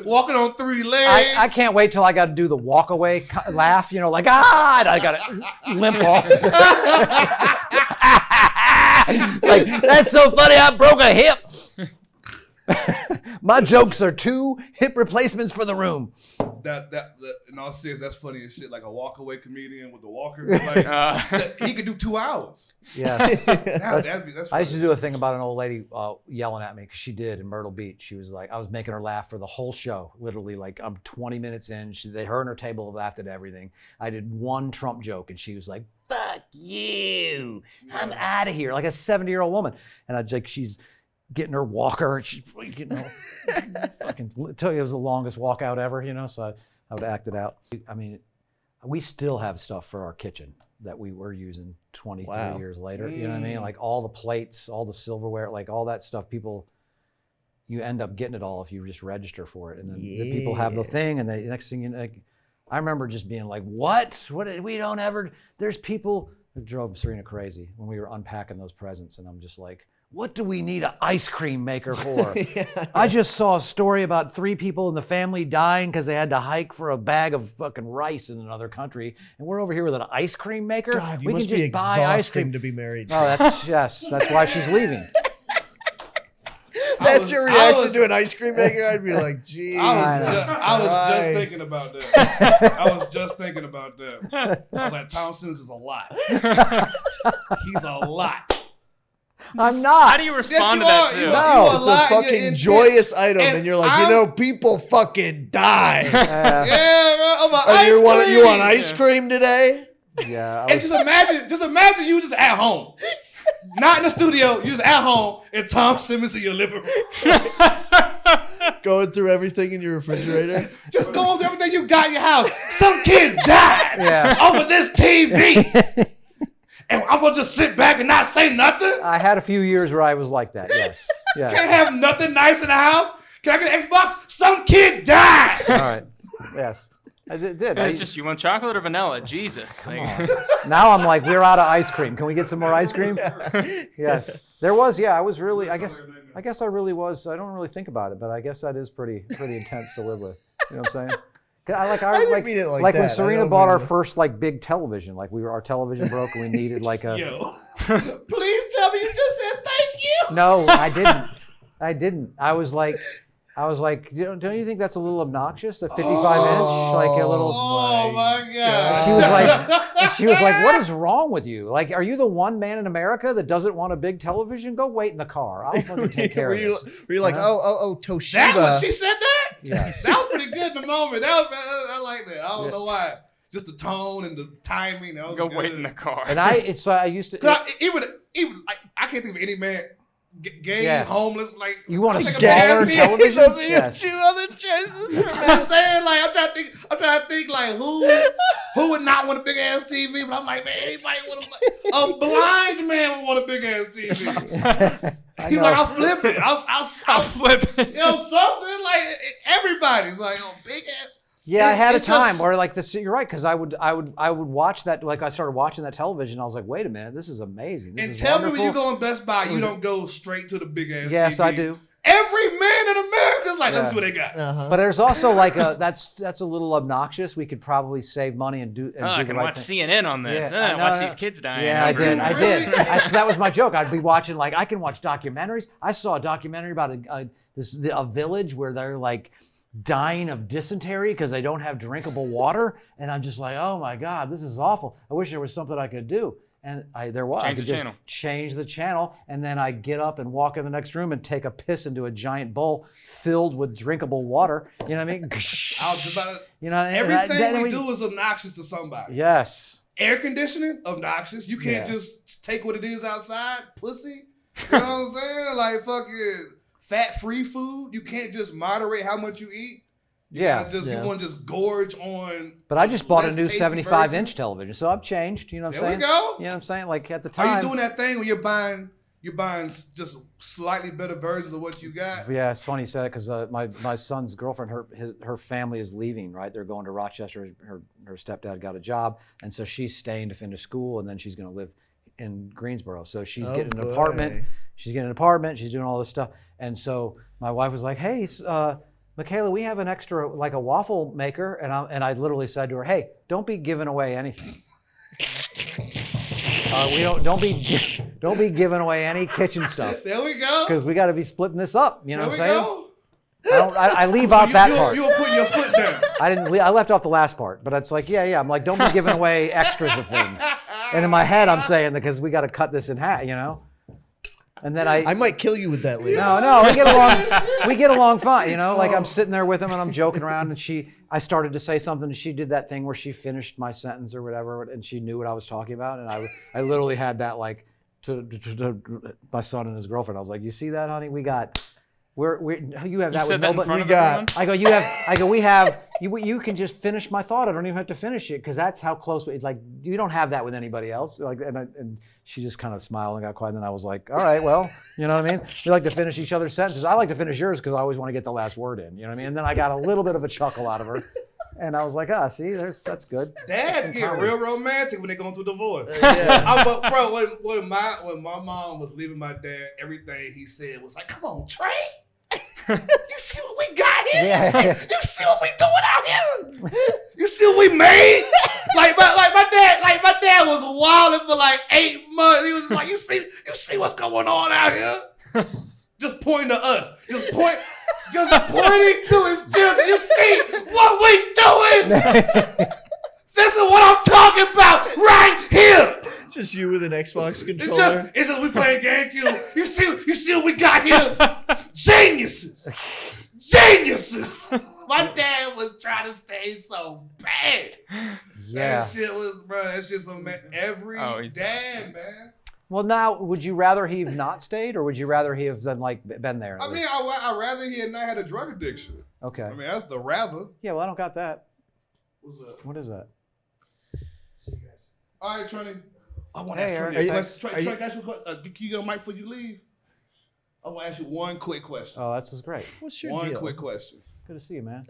D: walking on 3 legs.
C: I can't wait till I got to do the walk away laugh, like, and I got to limp off. Like, that's so funny, I broke a hip. My jokes are 2 hip replacements for the room.
A: That in all seriousness, that's funny as shit. Like a walk away comedian with the walker. Like, he could do 2 hours.
C: Yeah.
A: That's
C: I used to do a thing about an old lady yelling at me because she did in Myrtle Beach. She was like, I was making her laugh for the whole show. Literally, like I'm 20 minutes in. Her and her table laughed at everything. I did 1 Trump joke and she was like, "Fuck you! I'm out of here!" Like a 70-year-old woman. And I was like, she's getting her walker, and she, fucking tell you it was the longest walkout ever, so I would act it out. I mean, we still have stuff for our kitchen that we were using 23 years later. You know what I mean? Like all the plates, all the silverware, like all that stuff. You end up getting it all if you just register for it, and then the people have the thing, and the next thing I remember just being like, "What? We don't ever." There's people that drove Serena crazy when we were unpacking those presents, and I'm just like, what do we need an ice cream maker for? I just saw a story about 3 people in the family dying because they had to hike for a bag of fucking rice in another country. And we're over here with an ice cream maker?
D: God, you must be exhausting to be married.
C: Oh, that's why she's leaving.
D: That's your reaction to an ice cream maker? I'd be like, geez.
A: I was just thinking about that. I was like, Tom Simmons is a lot. He's a lot.
C: I'm not.
B: How do you respond to that too?
D: It's a fucking joyous item, and you're like, people fucking die.
A: Yeah, bro.
D: You want ice cream today?
C: Yeah.
A: And just imagine you just at home. Not in the studio, you just at home, and Tom Simmons in your living room.
D: Going through everything in your refrigerator.
A: Just going through everything you got in your house. Some kid died over this TV. And I'm going to just sit back and not say nothing?
C: I had a few years where I was like that, yes.
A: Can't have nothing nice in the house? Can I get an Xbox? Some kid died.
C: All right, yes. I did.
B: It's just, you want chocolate or vanilla? Jesus.
C: Now I'm like, we're out of ice cream. Can we get some more ice cream? Yes. There was, I was really, I guess I really was. I don't really think about it, but I guess that is pretty intense to live with. You know what I'm saying?
D: I didn't mean it like that.
C: When Serena bought our first big television, our television broke and we needed a.
A: Yo, please tell me you just said thank you.
C: No, I didn't. I was like, don't you think that's a little obnoxious? A 55-inch, a little.
A: Oh my God!
C: She was like, what is wrong with you? Like, are you the one man in America that doesn't want a big television? Go wait in the car. I'll fucking take care of this.
D: Were you like, Toshiba?
A: That was, she said that?
C: Yeah.
A: That was pretty good in the moment. I like that. I don't know why. Just the tone and the timing. That was
B: Go
A: good.
B: wait in the car.
C: And I used to.
A: I can't think of any man. Gay, homeless, like
C: you want a smaller television?
D: Those are your two other choices.
A: I'm saying, like, I'm trying to think, like, who would not want a big ass TV? But I'm like, man, anybody want a blind man would want a big ass TV. He's like, I'll flip it. I'll flip it. Something like everybody's like, big ass.
C: Yeah, I had a time where like this. You're right, because I would watch that. Like I started watching that television. I was like, wait a minute, this is amazing. This is
A: tell
C: wonderful.
A: me when you go in Best Buy, you don't go straight to the big ass.
C: Yes,
A: TVs.
C: I do.
A: Every man in America is like, let me see what they got.
C: But there's also that's a little obnoxious. We could probably save money and do.
B: I can watch CNN on this. Watch these kids dying.
C: Yeah, I did. That was my joke. I'd be watching I can watch documentaries. I saw a documentary about a village where they're like dying of dysentery because they don't have drinkable water, and I'm just like, oh my God, this is awful. I wish there was something I could do. And there was.
B: Change the channel.
C: Change the channel, and then I get up and walk in the next room and take a piss into a giant bowl filled with drinkable water. You know what I mean?
A: Everything we do is obnoxious to somebody.
C: Yes.
A: Air conditioning, obnoxious. You can't just take what it is outside, pussy. You know what I'm saying? Like fucking fat-free food. You can't just moderate how much you eat. You want to just gorge on.
C: But I just bought a new 75-inch television, so I've changed. You know what I'm saying?
A: There we go.
C: You know what I'm saying? Like at the time.
A: Are you doing that thing where you're buying just slightly better versions of what you got?
C: Yeah, it's funny you said it because my son's girlfriend, her family is leaving. Right, they're going to Rochester. Her stepdad got a job, and so she's staying to finish school, and then she's going to live in Greensboro. So she's getting an apartment. She's getting an apartment. She's doing all this stuff, and so my wife was like, "Hey, Michaela, we have an extra, like a waffle maker," and I literally said to her, "Hey, don't be giving away anything. Don't be giving away any kitchen stuff.
A: There we go.
C: Because we got to be splitting this up. You know what I'm saying?
A: Go.
C: I leave out that part.
A: You were putting your foot down.
C: I left off the last part, but it's like, yeah. I'm like, don't be giving away extras of things. And in my head, I'm saying that because we got to cut this in half, you know. And then I
D: might kill you with that later.
C: No, we get along fine, you know. Like I'm sitting there with him and I'm joking around, and I started to say something, and she did that thing where she finished my sentence or whatever, and she knew what I was talking about, and I literally had that like to my son and his girlfriend. I was like, you see that, honey? You have that with nobody. I go, you can just finish my thought. I don't even have to finish it because that's how close. It's like you don't have that with anybody else. Like, and she just kind of smiled and got quiet. And then I was like, all right, well, you know what I mean? We like to finish each other's sentences. I like to finish yours because I always want to get the last word in. You know what I mean? And then I got a little bit of a chuckle out of her. And I was like, see, that's good.
A: Dads get real romantic when they go into a divorce. Yeah. Bro, when my mom was leaving my dad, everything he said was like, come on, Trey. You see what we got here?
C: Yeah.
A: You see what we doing out here? You see what we made? like my dad was wilding for like 8 months. He was like, you see what's going on out here? Just pointing to us. Just pointing to his children. You see what we doing? This is what I'm talking about right here.
D: Just you with an Xbox controller.
A: It's just we playing GameCube. You see what we got here? Geniuses. My dad was trying to stay so bad.
C: Yeah.
A: That shit was, bro. That shit's every dad, man.
C: Well, now, would you rather he have not stayed, or would you rather he have been there?
A: I mean, I'd rather he had not had a drug addiction.
C: Okay.
A: I mean, that's the rather.
C: Yeah, well, I don't got that.
A: What's up?
C: What is that?
A: All right, Trini. I want to ask
C: Aaron,
A: Trini. Can you get a mic before you leave? I want to ask you one quick question.
C: Oh, that's just great.
D: What's your
A: One
D: deal?
A: quick question.
C: Good to see you, man.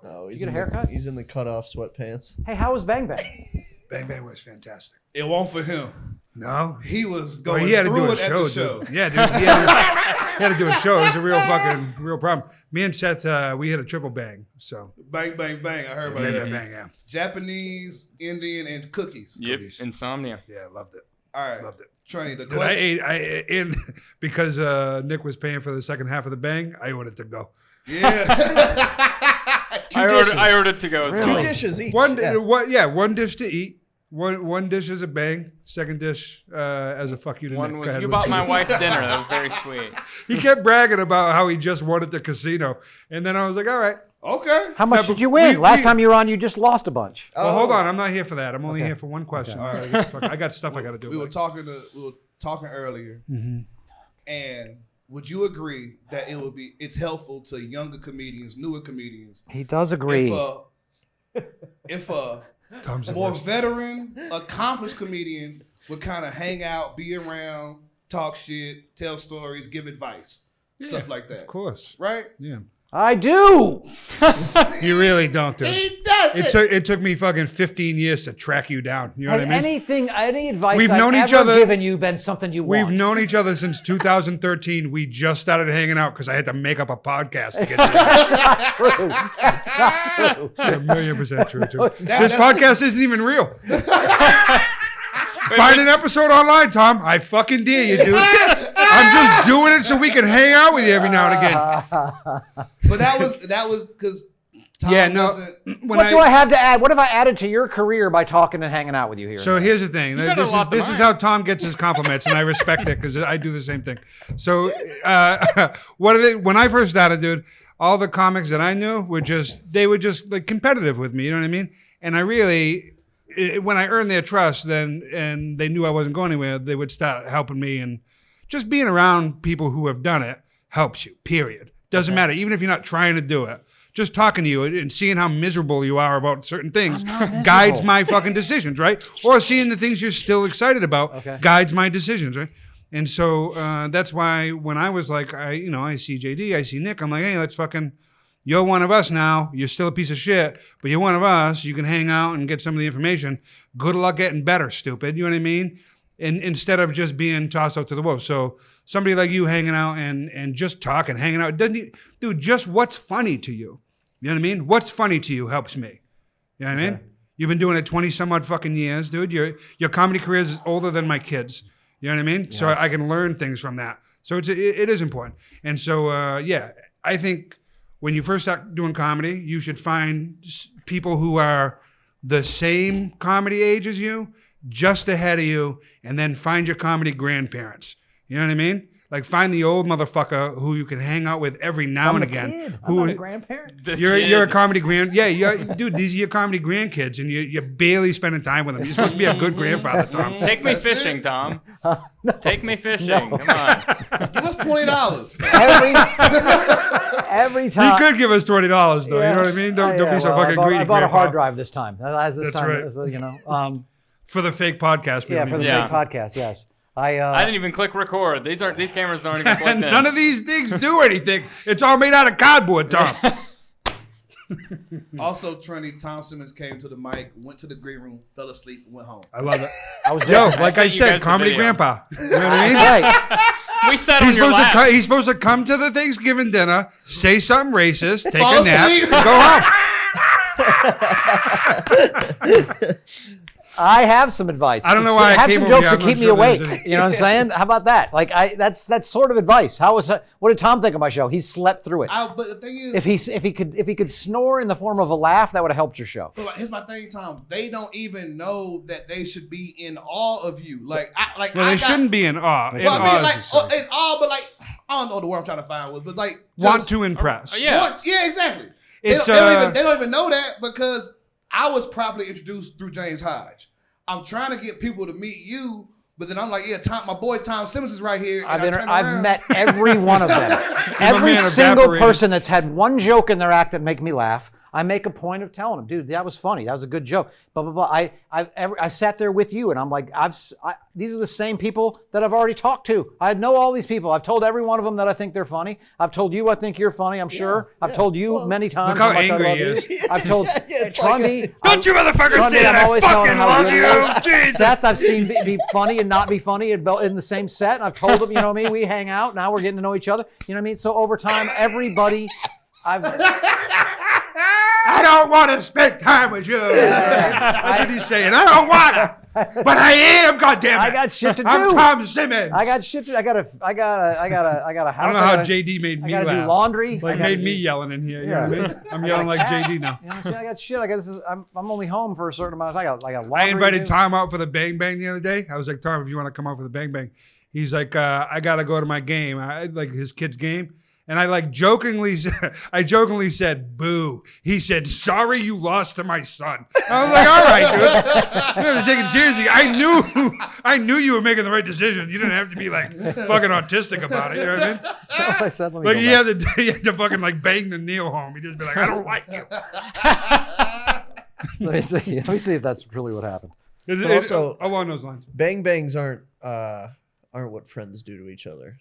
D: Oh,
C: You get a haircut?
D: He's in the cutoff sweatpants.
C: Hey, how was Bang Bang?
F: Bang Bang was fantastic.
A: It won't for him.
F: No?
A: He was
F: Well,
A: going
F: he had to
A: through
F: do a
A: it at
F: show,
A: the show.
F: dude. Yeah, dude. He had to do a show. It was a real problem. Me and Seth, we hit a triple bang. So
A: Bang, bang, bang. I heard about
F: bang,
A: that.
F: bang, bang, yeah.
A: Japanese, Indian, and cookies.
B: Yep,
F: Cookies.
B: insomnia.
F: Yeah, loved it.
A: All right.
F: Loved it.
A: Trini, the
F: Dude,
A: question.
F: because Nick was paying for the second half of the bang, I ordered to go.
A: Yeah.
B: I ordered to go as
C: Really?
B: well.
D: 2 dishes each.
F: One dish to eat. One dish as a bang. Second dish as a fuck you to
B: One
F: Nick.
B: was,
F: Go ahead,
B: you
F: what's
B: bought my
F: it?
B: wife dinner. That was very sweet.
F: He kept bragging about how he just won at the casino, and then I was like, all right.
A: Okay.
C: How much
F: Yeah, but
C: did you win?
F: we-
C: Last time you were on, you just lost a bunch.
F: Well, hold on. I'm not here for that. I'm only
C: Okay.
F: here for one question.
A: All right.
F: I got stuff I got to do.
A: We were
F: buddy.
A: talking earlier,
F: Mhm.
A: and would you agree that it's helpful to younger comedians, newer comedians,
C: He does agree.
A: if a
F: Tom's the
A: more
F: worst.
A: veteran, accomplished comedian would kind of hang out, be around, talk shit, tell stories, give advice, stuff like that.
F: Of course.
A: Right?
F: Yeah.
C: I do.
F: You really don't, dude.
A: He does
F: It took me fucking 15 years to track you down. You know
C: Has
F: what I mean?
C: any advice
F: We've
C: I've
F: known each
C: ever
F: other-
C: given you been something you
F: We've
C: want?
F: known each other since 2013. We just started hanging out because I had to make up a podcast to get to
C: That's not true. That's not true.
F: It's 1,000,000% true, too.
C: it's not.
F: This podcast isn't even real. Find an episode online, Tom. I fucking dare you, dude. I'm just doing it so we can hang out with you every now and again.
A: But that was because Tom
F: Yeah, no.
A: doesn't.
C: What do I have to add? What have I added to your career by talking and hanging out with you here?
F: So here's the thing.
B: got a lot to
F: This is
B: learn.
F: how Tom gets his compliments, and I respect it because I do the same thing. So when I first started, dude, all the comics that I knew were just like competitive with me. You know what I mean? And I really, when I earned their trust, and they knew I wasn't going anywhere, they would start helping me. And just being around people who have done it helps you. Period. Doesn't matter, even if you're not trying to do it. Just talking to you and seeing how miserable you are about certain things guides my fucking decisions, right? Or seeing the things you're still excited about guides my decisions, right? And so that's why when I was like, I see JD, I see Nick, I'm like, hey, let's fucking, you're one of us now. You're still a piece of shit, but you're one of us. You can hang out and get some of the information. Good luck getting better, stupid. You know what I mean? And instead of just being tossed out to the wolves. So somebody like you hanging out and just talking, hanging out, dude, just what's funny to you. You know what I mean? What's funny to you helps me. You know what I mean? You've been doing it 20 some odd fucking years, dude. Your comedy career is older than my kids. You know what I mean? Yes. So I can learn things from that. So it is important. And so, I think when you first start doing comedy, you should find people who are the same comedy age as you, just ahead of you, and then find your comedy grandparents. You know what I mean? Like find the old motherfucker who you can hang out with every now and again.
C: Kid.
F: Who
C: I'm not a grandparent.
F: you're a comedy dude. These are your comedy grandkids, and you're barely spending time with them. You're supposed to be a good grandfather, Tom.
B: Take me
A: That's
B: fishing,
A: it?
B: Tom.
C: No.
B: Take me fishing. Come on.
A: Give us $20.
C: Every
F: He
C: time.
F: could give us $20 though. You know what I mean? Don't be so fucking greedy.
C: I bought a
F: Grandpa.
C: hard drive this time.
F: That's right.
C: You know.
F: For the fake podcast.
C: Yeah, for the
B: Yeah.
C: big podcast. Yes. I
B: didn't even click record. These cameras aren't even plugged in.
F: None of these things do anything. It's all made out of cardboard, Tom.
A: Also, Trini, Tom Simmons came to the mic, went to the green room, fell asleep, went home.
F: I love it.
C: I was there.
F: Yo, like I
B: sent you guys
F: said,
B: the
F: comedy
B: video.
F: grandpa. You know what I mean?
C: Right.
B: We sat on your lap.
F: He's supposed to come to the Thanksgiving dinner, say something racist, take
A: Fall
F: a nap,
A: asleep.
F: and go home.
C: I have some advice.
F: I don't know why I
C: have
F: came
C: some
F: over
C: jokes
F: here.
C: to
F: I'm
C: keep
F: not
C: me
F: sure
C: awake.
F: there's any-
C: You know what I'm saying? How about that? Like that's sort of advice. What did Tom think of my show? He slept through it.
A: But the thing is,
C: If he could snore in the form of a laugh, that would have helped your show.
A: but here's my thing, Tom. They don't even know that they should be in awe of you.
F: They shouldn't be in awe. In
A: Well, I mean,
F: awe is the same.
A: in awe, but like, I don't know the word I'm trying to find with, but like,
F: Want
A: just-
F: to impress.
B: Yeah.
A: yeah, exactly.
F: It's,
A: they don't even know that because I was properly introduced through James Hodge. I'm trying to get people to meet you, but then I'm like, yeah, my boy Tom Simmons is right here. And
C: I've met every one of them. Every
F: man
C: single
F: evaporated.
C: person that's had one joke in their act that make me laugh. I make a point of telling them, dude, that was funny. That was a good joke. Blah, blah, blah. I sat there with you and I'm like, these are the same people that I've already talked to. I know all these people. I've told every one of them that I think they're funny. I've told you I think you're funny, I'm sure. I've told you many times.
F: Look how
C: much I
F: angry
C: love
F: he
C: you.
F: is.
C: I've told
D: like
F: Don't you motherfuckers say that I fucking love you. Jesus.
C: Seth, I've seen be funny and not be funny in the same set. And I've told them, you know what I mean? We hang out. Now we're getting to know each other. You know what I mean? So over time, everybody
F: I don't want to spend time with you. That's what he's saying. I don't want to, but I am. Goddamn it!
C: I got shit to do.
F: I'm Tom Simmons.
C: I got shit to. I got a house.
F: I don't know how JD made
C: I
F: me
C: gotta
F: laugh.
C: do laundry.
F: Like made me yelling in here. You know what I mean? I'm
C: I
F: yelling
C: got a
F: like
C: cat.
F: JD now.
C: You know what I'm saying? I got shit. I'm only home for a certain amount of time. I got laundry
F: I invited
C: to do.
F: Tom out for the Bang Bang the other day. I was like, Tom, if you want to come out for the Bang Bang, he's like, I gotta go to my game. I like his kid's game. And I like jokingly said, boo. He said, sorry you lost to my son. I was like, all right, dude. You have to take it seriously. I knew you were making the right decision. You didn't have to be like fucking autistic about it. You know what I mean?
C: That's what I said. Let me
F: Like
C: go
F: you had to fucking like bang the Neil home. You just be like, I don't like you.
C: back. Let me see if that's really what happened.
D: Also-
F: along those lines.
D: Bang bangs aren't what friends do to each other.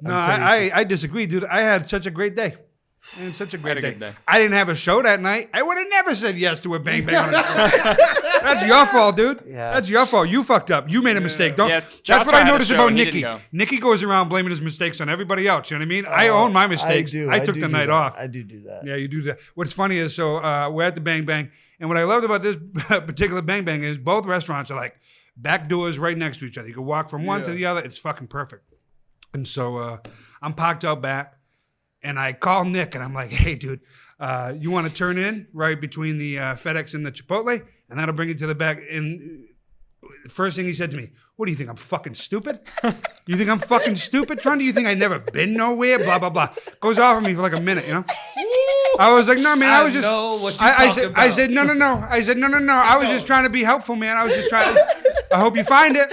F: No, I disagree, dude. I had such a great day. Such a great
B: Had a
F: day.
B: good day.
F: I didn't have a show that night. I would have never said yes to a Bang Bang on a show. That's your fault, dude.
C: Yeah.
F: That's your fault. You fucked up. You made a mistake. Don't.
B: Yeah,
F: That's
B: Cha-Cha
F: what I
B: had a
F: noticed
B: show
F: about
B: and he
F: Nikki.
B: didn't go.
F: Nikki goes around blaming his mistakes on everybody else. You know what I mean? I own my mistakes. I took the night off.
D: I do that.
F: Yeah, you do that. What's funny is, we're at the Bang Bang, and what I loved about this particular Bang Bang is both restaurants are like back doors right next to each other. You can walk from one to the other. It's fucking perfect. And so I'm parked out back, and I call Nick, and I'm like, hey, dude, you want to turn in right between the FedEx and the Chipotle, and that'll bring you to the back. And the first thing he said to me, what do you think, I'm fucking stupid? You think I'm fucking stupid, Tron? Do you think I never been nowhere? Blah, blah, blah. Goes off on me for like a minute, you know? I was like, no, man, I was just.
A: know what you
F: I
A: talking
F: said,
A: about.
F: I said, no. I said, no. I was just trying to be helpful, man. I was just trying to. I hope you find it.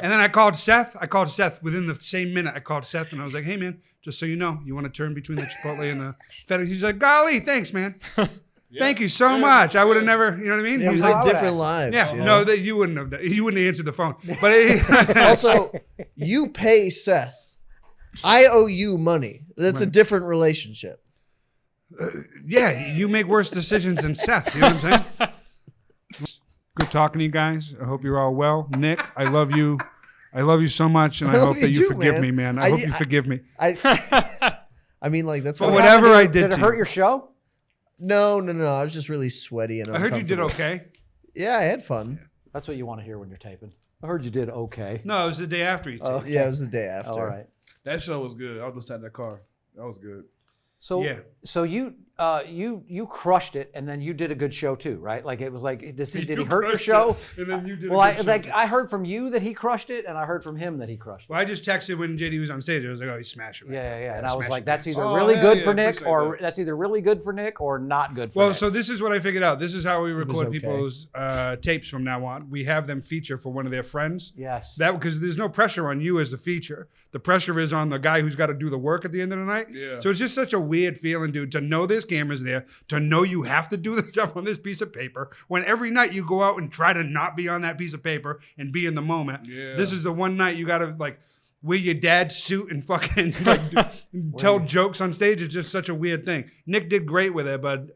F: And then I called Seth. Within the same minute. I called Seth and I was like, hey, man, just so you know, you want to turn between the Chipotle and the FedEx? He's like, golly, thanks, man. Thank you so much. I would have never, you know what I mean?
D: Yeah,
F: He was
D: we
F: like,
D: live different lives.
F: yeah,
D: you know?
F: no, that you wouldn't have. You wouldn't have answered the phone. But
D: Also, you pay Seth. I owe you money. That's a different relationship.
F: yeah, you make worse decisions than Seth. You know what I'm saying? Good talking to you guys. I hope you're all well. Nick, I love you. I love you so much, and I
D: love
F: hope
D: you
F: that you
D: too,
F: forgive
D: man.
F: me, man. I hope you forgive me.
D: I mean, like that's
F: But
D: what
F: whatever I did
C: Did
F: to
C: it hurt
F: you.
C: your show?
D: No. I was just really sweaty and
F: I heard you did
D: uncomfortable.
F: okay.
D: Yeah, I had fun.
C: That's what you want to hear when you're taping. I heard you did okay.
F: No, it was the day after you.
C: Oh,
F: taped.
D: Yeah, it was the day after.
C: all right.
A: That show was good. I was just sat in that car. That was good.
C: So
F: Yeah.
C: so you crushed it, and then you did a good show too, right? Like it was like, did he hurt your
F: crushed
C: show?
F: it, and then you did.
C: Well,
F: a good show, too.
C: I heard from you that he crushed it, and I heard from him that he crushed it.
F: Well, I just texted when JD was on stage. I was like, "Oh, he smashed it."
C: Yeah. And I was
F: smash
C: like,
F: it,
C: that's
F: man.
C: either
A: Oh,
C: really
A: hell
C: good
A: yeah,
C: for Nick,
A: appreciate
C: or
A: that.
C: that's either really good for Nick, or not good for
F: Well,
C: Nick.
F: so this is what I figured out. This is how we record
D: okay.
F: people's tapes from now on. We have them feature for one of their friends.
C: Yes.
F: That because there's no pressure on you as the feature. The pressure is on the guy who's got to do the work at the end of the night.
A: Yeah.
F: So it's just such a weird feeling, dude, to know there's cameras there, to know you have to do the stuff on this piece of paper, when every night you go out and try to not be on that piece of paper and be in the moment.
A: Yeah.
F: This is the one night you got to like wear your dad's suit and fucking like, tell jokes on stage. It's just such a weird thing. Nick did great with it, but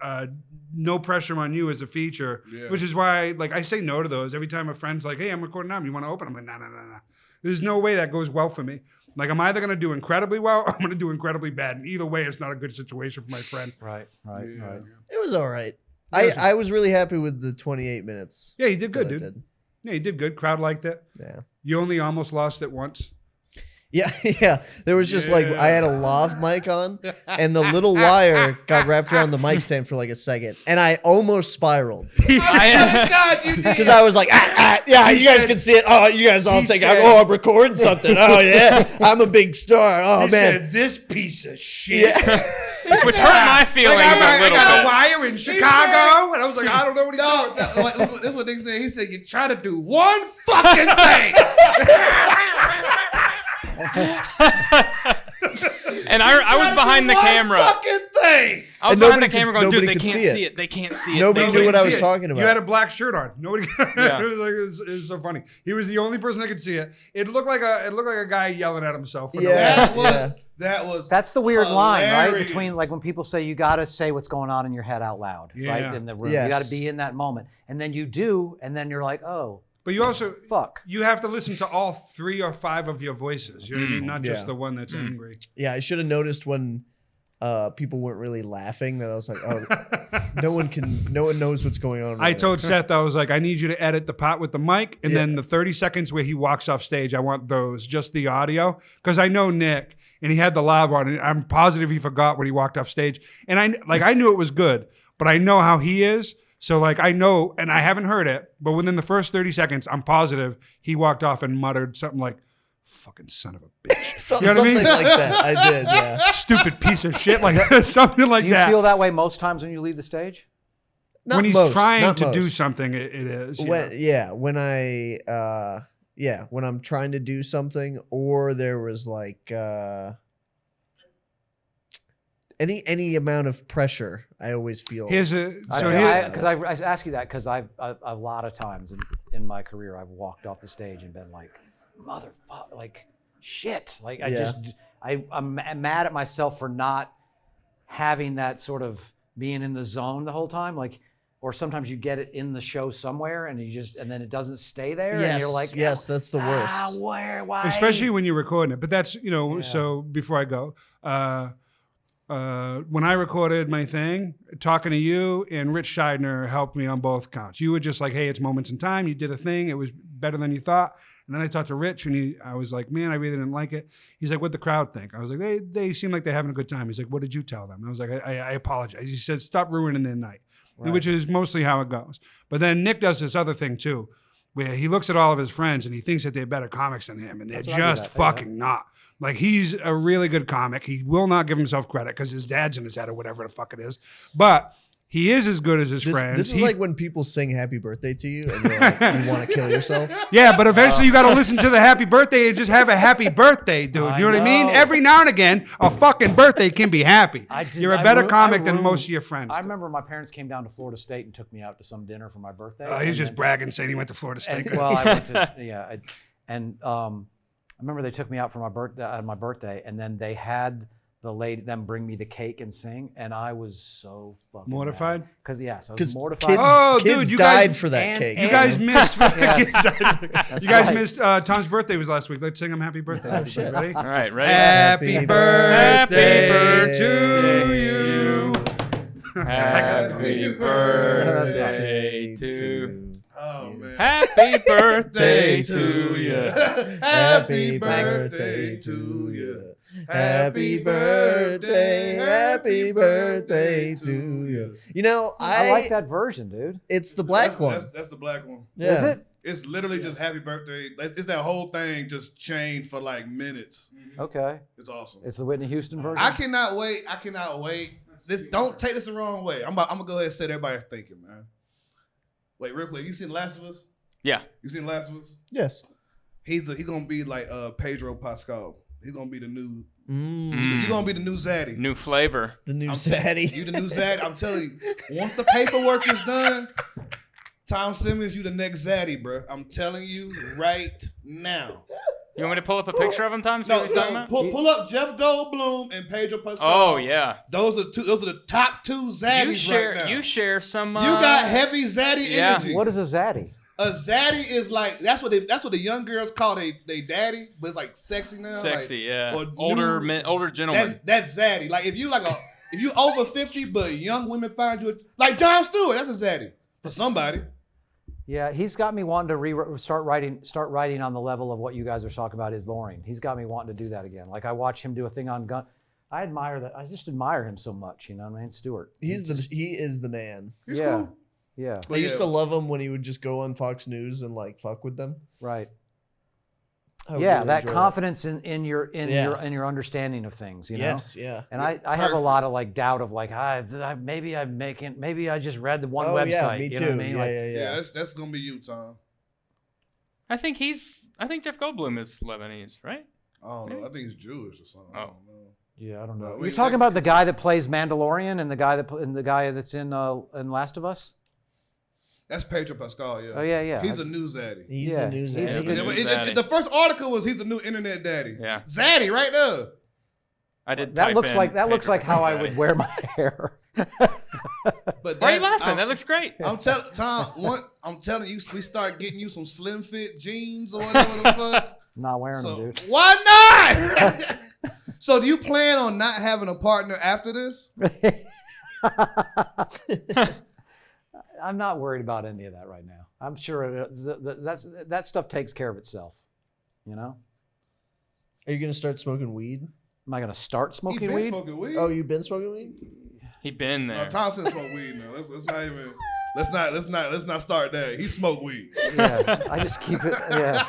F: no pressure on you as a feature,
A: Yeah.
F: which is why like I say no to those. Every time a friend's like, hey, I'm recording now, you want to open? I'm like, no. There's no way that goes well for me. Like I'm either going to do incredibly well or I'm going to do incredibly bad. And either way, it's not a good situation for my friend.
C: Right.
A: Yeah.
D: It was all right. I was really happy with the 28 minutes.
F: Yeah, he did good,
D: that I
F: dude.
D: did.
F: Yeah, he did good. Crowd liked it.
D: Yeah.
F: You only almost lost it once.
D: Yeah, yeah. There was just like I had a lav mic on, and the little wire got wrapped around the mic stand for like a second, and I almost spiraled
A: God, you did.
D: because I was like, yeah, you guys can see it. Oh, you guys all think I'm recording something. Oh yeah, I'm a big star. Oh
F: He
D: man,
F: said, "This piece of shit."
D: yeah.
B: Which hurt my feelings
F: I
B: a little
F: got a
B: bit.
F: wire in Chicago, and I was like, I don't know what he's doing.
A: No, this is what they said. He said, you try to do one fucking thing.
B: And I was behind the camera.
A: Fucking thing.
B: I was
D: And
B: behind the
D: nobody
B: camera
D: could-
B: going, dude,
D: nobody
B: they
D: could
B: can't
D: see it.
B: see it. They can't see it.
D: Nobody
B: They
D: knew
B: can't
D: what I
B: see
D: was
B: it.
D: talking about.
F: You had a black shirt on. Nobody.
B: Yeah.
F: It was like it was so funny. He was the only person that could see it. It looked like a guy yelling at himself. For
D: Yeah.
A: That was
C: That's the weird line, right?
A: hilarious.
C: Between like when people say you got to say what's going on in your head out loud,
F: Yeah.
C: right? In the room,
D: Yes.
C: you got to be in that moment, and then you do, and then you're like, oh,
F: But you also
C: fuck.
F: you have to listen to all 3 or 5 of your voices. You know what I mean? Not just
D: Yeah.
F: the one that's angry.
D: Yeah, I should have noticed when people weren't really laughing that I was like, oh, no one knows what's going on.
F: I
D: right
F: told Seth, I was like, I need you to edit the part with the mic, and
D: Yeah.
F: then the 30 seconds where he walks off stage, I want those, just the audio, because I know Nick, and he had the live on, and I'm positive he forgot when he walked off stage, and I knew it was good, but I know how he is, so like I know, and I haven't heard it, but within the first 30 seconds, I'm positive he walked off and muttered something like, "Fucking son of a bitch."
D: So,
F: You know what I
D: something
F: mean?
D: like that. I did, yeah.
F: Stupid piece of shit, like something like
C: Do you
F: that.
C: feel that way most times when you leave the stage?
D: Not
F: when he's
D: most,
F: trying
D: not
F: to do
D: most.
F: something, it is.
D: When I'm trying to do something, or there was like any amount of pressure, I always feel.
F: Here's a
C: I ask you that because I a lot of times in my career I've walked off the stage and been like, motherfucker, like shit, like I'm mad at myself for not having that sort of being in the zone the whole time, like. Or sometimes you get it in the show somewhere and then it doesn't stay there.
D: Yes,
C: and you're like,
D: yes, that's the worst.
C: Why?
F: especially when you're recording it. But that's,
C: Yeah.
F: So before I go, when I recorded my thing, talking to you and Rich Scheidner helped me on both counts. You were just like, hey, it's moments in time. You did a thing. It was better than you thought. And then I talked to Rich and I was like, man, I really didn't like it. He's like, what'd the crowd think? I was like, they seem like they're having a good time. He's like, what did you tell them? I was like, I apologize. He said, stop ruining their night.
C: Right.
F: Which is mostly how it goes. But then Nick does this other thing too, where he looks at all of his friends and he thinks that they're better comics than him, and they're
C: That's what I do
F: just
C: that, yeah.
F: fucking not. Like, he's a really good comic. He will not give himself credit because his dad's in his head or whatever the fuck it is. But he is as good as his friends.
D: This is like when people sing happy birthday to you and you're like, you want to kill yourself.
F: Yeah, but eventually you got to listen to the happy birthday and just have a happy birthday, dude. You know what I mean?
C: know.
F: Every now and again, a fucking birthday can be happy. You're a better comic than most of your friends.
C: I remember my parents came down to Florida State and took me out to some dinner for my birthday.
F: He was
C: and
F: just
C: then-
F: bragging, saying he went to Florida State.
C: And, well, I went to I remember they took me out for my birthday, and then they had them bring me the cake and sing, and I was so fucking
F: Mortified?
C: because I was
D: Because
C: mortified.
D: kids,
F: Oh,
D: kids
F: dude, you
D: died
F: guys-
D: for that
C: and-
D: cake.
F: You guys missed.
C: Yes.
F: You guys
C: right.
F: missed. Tom's birthday was last week. Let's sing him happy birthday.
D: Oh, shit.
F: Ready?
B: All right, ready?
F: Happy
D: Happy
F: birthday
D: birthday
F: to you.
B: Happy birthday to
A: Oh man.
B: Happy birthday to you.
A: Happy birthday to you. Happy birthday to you.
D: You know,
C: I like that version, dude.
D: It's the black one.
A: That's the black one.
D: Yeah.
C: Is it?
A: It's literally just happy birthday. It's that whole thing just chained for like minutes.
C: Okay.
A: It's awesome.
C: It's the Whitney Houston version.
A: I cannot wait. Don't take this the wrong way. I'm gonna go ahead and say what everybody's thinking, man. Wait, real quick. You seen Last of Us?
B: Yeah.
A: You seen Last of Us?
D: Yes.
A: He's gonna be like Pedro Pascal. He's gonna be the new.
B: Mm.
A: You're gonna be the new Zaddy.
B: New flavor.
D: The new
A: I'm
D: Zaddy.
A: You the new Zaddy. I'm telling you. Once the paperwork is done, Tom Simmons, you the next Zaddy, bro. I'm telling you right now.
B: You want me to pull up a picture of him, Tom? See what he's talking about?
A: Pull up Jeff Goldblum and Pedro Pascal.
B: Oh yeah.
A: Those are the top two Zaddies right now.
B: You share some.
A: You got heavy Zaddy
B: yeah.
A: energy.
C: What is a zaddy?
A: A Zaddy is like that's what the young girls call they daddy, but it's like sexy now.
B: Sexy,
A: like,
B: yeah.
A: or
B: Older
A: new-
B: men, older gentlemen.
A: That's Zaddy. Like if you like If you over 50, but young women find you like Jon Stewart, that's a zaddy for somebody.
C: Yeah, he's got me wanting to start writing on the level of what you guys are talking about is boring. He's got me wanting to do that again. Like I watch him do a thing on gun. I admire that. I just admire him so much. You know what I mean? Stewart.
D: He is the man.
A: He's
C: yeah.
A: cool.
C: Yeah.
D: I used to love him when he would just go on Fox News and like fuck with them.
C: Right.
D: Yeah,
C: really that confidence in your understanding of things, you know.
D: Yes, yeah.
C: And I have a lot of like doubt of like maybe I just read the one website.
D: Yeah, me too.
C: You know what I mean?
A: Yeah, that's gonna be you, Tom.
B: I think Jeff Goldblum is Lebanese, right?
A: I don't know. I think he's Jewish or something. I don't know.
C: Yeah, I don't know.
A: But
C: You're talking about the guy that plays Mandalorian and the guy that's in Last of Us?
A: That's Pedro Pascal, yeah.
C: Oh, yeah.
A: He's a news zaddy.
D: He's the news zaddy.
A: The first article was he's the new internet daddy.
B: Yeah.
A: Zaddy right there.
B: I did.
C: That looks like how I would wear my hair.
A: But
B: why are you laughing? That looks great.
A: I'm telling Tom, I'm telling you, we start getting you some slim fit jeans or whatever the fuck.
C: I'm not wearing them, dude.
A: Why not? So do you plan on not having a partner after this?
C: I'm not worried about any of that right now. I'm sure that stuff takes care of itself. You know?
D: Are you gonna start smoking weed?
C: Am I gonna start
A: He's
C: smoking
A: been
C: weed?
A: smoking weed.
D: Oh, you've been smoking weed?
B: He been there.
A: No, Thompson smoked weed now. Let's not even. Let's not start that. He smoked weed.
C: Yeah, I just keep it. Yeah,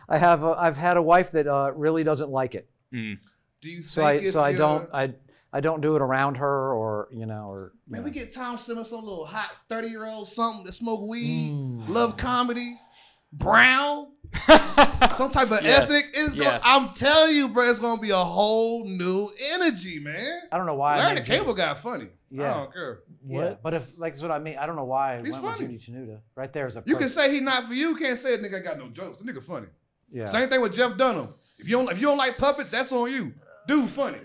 C: I've had a wife that really doesn't like it.
B: Mm.
A: Do you think
C: I don't do it around her or
A: Man, we get Tom Simmons, some little hot 30-year-old something that smoke weed, love comedy, brown, some type of ethnic. I'm telling you, bro, it's gonna be a whole new energy, man.
C: I don't know why.
A: Larry the Cable Guy funny.
C: Yeah.
A: I don't care.
C: Yeah, but that's what I mean. I don't know why I
A: He's
C: went with
A: funny.
C: Judy Tenuta. Right there is a.
A: You can say he not for you. You can't say a nigga ain't got no jokes. The nigga funny.
C: Yeah.
A: Same thing with Jeff Dunham. If you don't like puppets, that's on you. Dude, funny.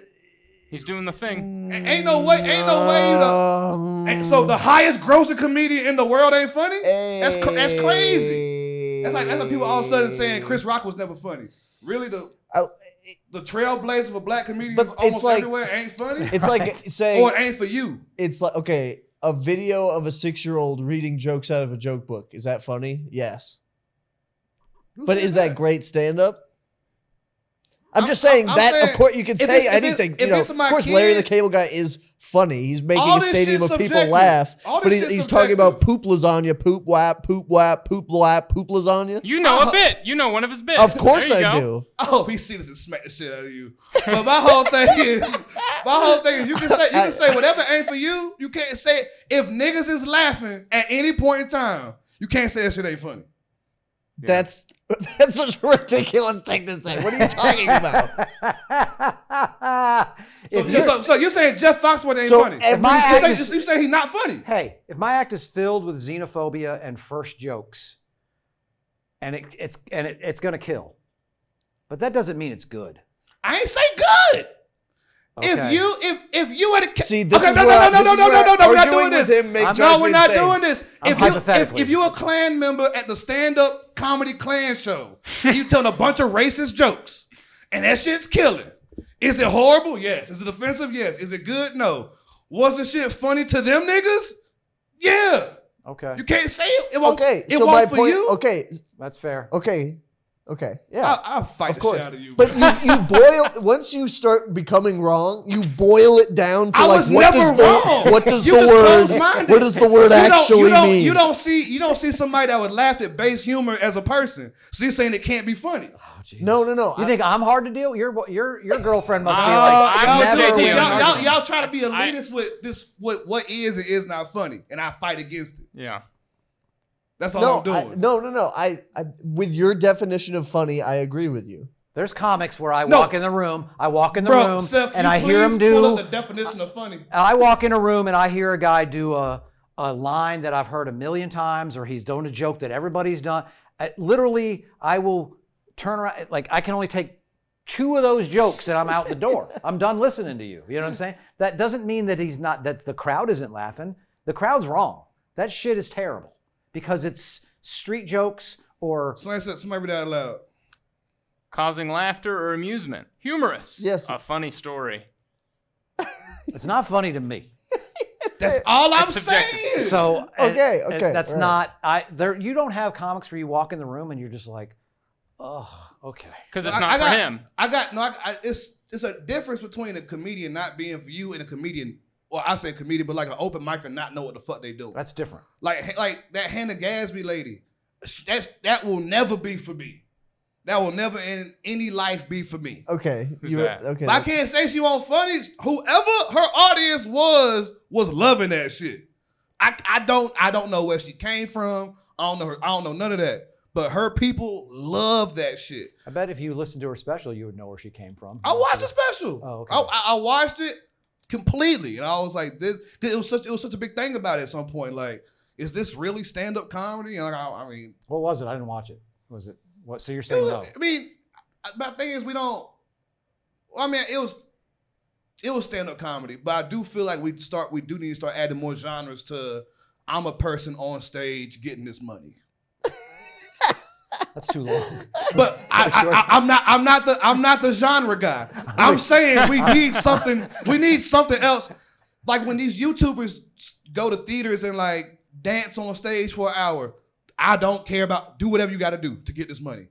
B: He's doing the thing.
A: Ain't no way you know. So the highest grossing comedian in the world ain't funny? That's crazy. That's like people all of a sudden saying Chris Rock was never funny. Really, the trailblazer of a black comedian almost everywhere ain't funny?
D: It's like saying,
A: or it ain't for you.
D: It's like, okay, a video of a 6-year-old reading jokes out of a joke book. Is that funny? Yes. But is that great stand-up? I'm just saying of course, you can say anything. Of course, Larry the Cable Guy is funny. He's making a stadium of people laugh. But he's talking about poop lasagna, poop wap, poop lasagna.
B: You know a bit. You know one of his bits.
D: Of course I do.
A: Oh, he sees us and smack the shit out of you. But my whole thing is you can say whatever ain't for you. You can't say it. If niggas is laughing at any point in time, you can't say that shit ain't funny.
D: Yeah. That's such a ridiculous thing to say. What are you talking about?
A: So you're saying Jeff Foxworthy ain't funny? You say he's not funny.
C: Hey, if my act is filled with xenophobia and first jokes, and it's gonna kill, but that doesn't mean it's good.
A: I ain't say good.
C: Okay.
A: If you had a
D: see, this is no, we're not doing this.
A: No, we're not doing this.
C: Hypothetically.
A: If you're a Klan member at the stand-up comedy Klan show, and you telling a bunch of racist jokes, and that shit's killing, is it horrible? Yes. Is it offensive? Yes. Is it good? No. Was the shit funny to them niggas? Yeah.
C: Okay.
A: You can't say it. It won't.
D: Okay.
A: It
D: so
A: won't
D: my
A: for
D: point.
A: you.
D: Okay.
C: That's fair.
D: Okay. Yeah.
A: I'll fight the shit out of you.
D: But you boil once you start becoming wrong, you boil it down to what does the word actually mean?
A: You don't see somebody that would laugh at base humor as a person. So you're saying it can't be funny.
C: Oh,
D: no.
C: You think I'm hard to deal? Your girlfriend must be like
A: y'all try to be elitist with this what is and is not funny, and I fight against it.
B: Yeah.
A: That's all I'm doing.
D: No. I with your definition of funny, I agree with you.
C: There's comics where I walk in the room,
A: Seth,
C: and I hear him do.
A: Pull up the definition of funny.
C: I walk in a room and I hear a guy do a line that I've heard a million times, or he's doing a joke that everybody's done. Literally, I will turn around. Like, I can only take 2 of those jokes and I'm out the door. I'm done listening to you. You know what I'm saying? That doesn't mean that that the crowd isn't laughing. The crowd's wrong. That shit is terrible. Because it's street jokes or...
A: Somebody read that out loud.
B: Causing laughter or amusement. Humorous.
D: Yes.
B: A funny story.
C: It's not funny to me.
A: That's all I'm
B: subjective.
A: saying.
C: So
D: Okay,
C: that's
D: right.
C: not you don't have comics where you walk in the room and you're just like, oh, okay.
B: Because it's not for him.
A: It's a difference between a comedian not being for you and a comedian, well, I say a comedian, but like an open micer not know what the fuck they do.
C: That's different.
A: Like that Hannah Gadsby lady, that will never be for me. That will never in any life be for me.
D: Okay.
B: Who's that?
D: Okay.
A: But I can't say she won't funny. Whoever her audience was loving that shit. I don't know where she came from. I don't know her. I don't know none of that. But her people love that shit.
C: I bet if you listened to her special, you would know where she came from.
A: I watched the special.
C: Oh, okay.
A: I watched it completely, and I was like, "This." It was such a big thing about it at some point. Like, is this really stand up comedy? And I mean,
C: What was it? I didn't watch it. Was it what? So you're saying no?
A: I mean, my thing is we don't. I mean, it was stand up comedy, but I do feel like we do need to start adding more genres to. I'm a person on stage getting this money.
C: That's too long.
A: But I'm not the genre guy. I'm saying we need something. We need something else. Like when these YouTubers go to theaters and like dance on stage for an hour. I don't care about. Do whatever you got to do to get this money.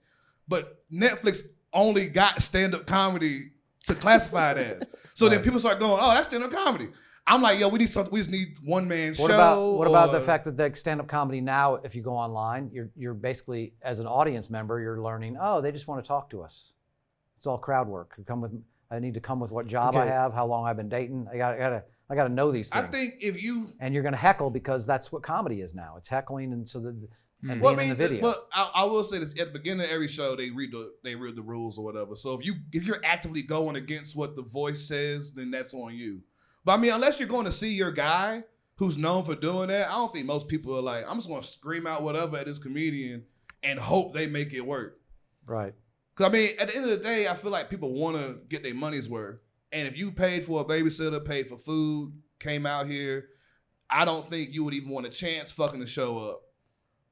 A: But Netflix only got stand up comedy to classify it as. So then people start going, "Oh, that's stand up comedy." I'm like, yo, we need something. We just need one man show.
C: What about the fact that the stand-up comedy now, if you go online, you're basically as an audience member, you're learning. Oh, they just want to talk to us. It's all crowd work. I need to come with what job I have, how long I've been dating. I gotta know these things.
A: I think if you
C: and you're gonna heckle because that's what comedy is now. It's heckling and being in the video.
A: But I will say this: at the beginning of every show, they read the rules or whatever. So if you're actively going against what the voice says, then that's on you. But I mean, unless you're going to see your guy who's known for doing that, I don't think most people are like, I'm just going to scream out whatever at this comedian and hope they make it work.
C: Right.
A: Because I mean, at the end of the day, I feel like people want to get their money's worth. And if you paid for a babysitter, paid for food, came out here, I don't think you would even want a chance fucking to show up.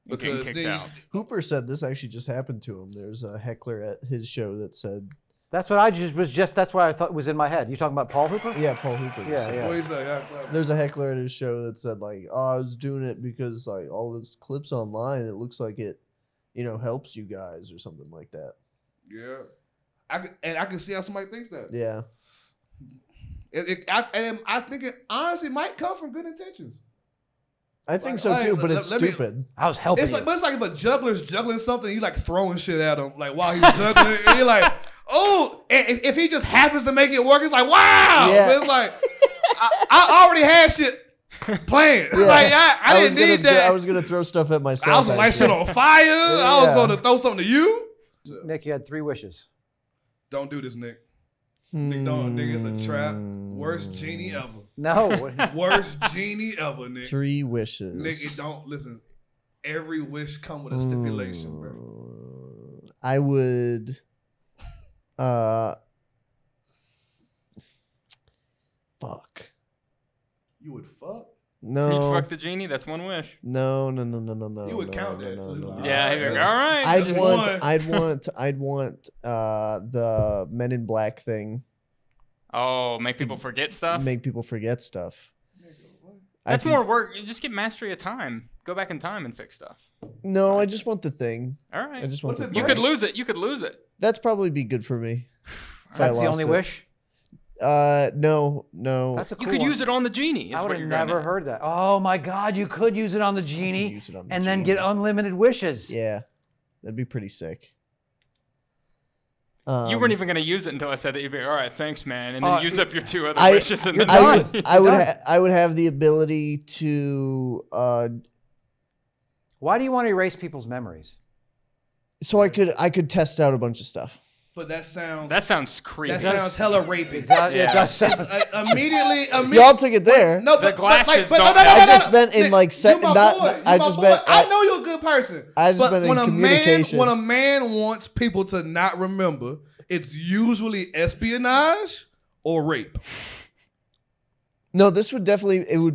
B: Because then
D: Hooper said this actually just happened to him. There's a heckler at his show that said,
C: that's what that's what I thought was in my head. You talking about Paul Hooper?
D: yeah, Paul Hooper.
C: Yeah.
A: What do you say?
D: There's a heckler at his show that said like, oh, I was doing it because like all those clips online, it looks like it, helps you guys or something like that.
A: Yeah. I can see how somebody thinks that.
D: Yeah.
A: I think it honestly might come from good intentions.
D: I think so too, but it's
A: let me-
D: stupid.
C: I was helping
A: It's
C: you.
A: like if a juggler's juggling something, you like throwing shit at him, like while he's juggling, and you're like, oh, and if he just happens to make it work, it's like, wow.
D: Yeah.
A: But it's like, I already had shit planned.
D: Yeah.
A: Like I didn't need that.
D: I was gonna throw stuff at myself.
A: I was gonna light shit on fire. I was gonna throw something to you.
C: Nick, you had 3 wishes.
A: Don't do this, Nick. Nick, don't. Nick, it's a trap. Worst genie ever.
C: No.
A: Worst genie ever, Nick.
D: 3 wishes.
A: Nick, it don't listen. Every wish come with a stipulation, bro.
D: I would. Fuck.
A: You would fuck?
D: No.
B: You'd fuck the genie? That's one wish.
D: No.
A: You would count that too.
D: No.
B: Yeah, he'd be like, all right.
D: I'd want the Men in Black thing.
B: Oh, make people forget stuff?
D: Make people forget stuff.
B: That's more work. You just get mastery of time. Go back in time and fix stuff.
D: No, I just want the thing.
B: All right.
D: I just want the
B: You
D: thing.
B: could lose it. You could lose it.
D: That's probably be good for me. if I
C: That's the
D: lost
C: only
D: it.
C: wish?
D: No.
C: That's a cool
B: You could
C: one.
B: use it on the genie.
C: I would have never heard that. Oh my God, you could use it on the genie
D: use it on the
C: and then
D: genie.
C: get unlimited wishes.
D: Yeah, that'd be pretty sick.
B: You weren't even going to use it until I said that. You'd be like, all right, thanks, man. And then use up your 2 other
D: I-
B: wishes. And then
D: I would have the ability to
C: Why do you want to erase people's memories?
D: so I could test out a bunch of stuff.
A: But that sounds
B: creepy.
A: that sounds hella rapey.
C: It does sound-
A: Immediately,
D: Y'all took it there.
A: no,
B: The
A: but
B: glasses
A: no,
B: don't
A: no, no,
B: help.
A: no,
D: I just
A: no.
D: meant in like
A: You my boy.
D: I
A: You my
D: just
A: boy.
D: meant
A: I know you're a good person.
D: I just
A: but
D: meant in
A: when
D: communication.
A: when a man wants people to not remember, it's usually espionage or rape.
D: No, this would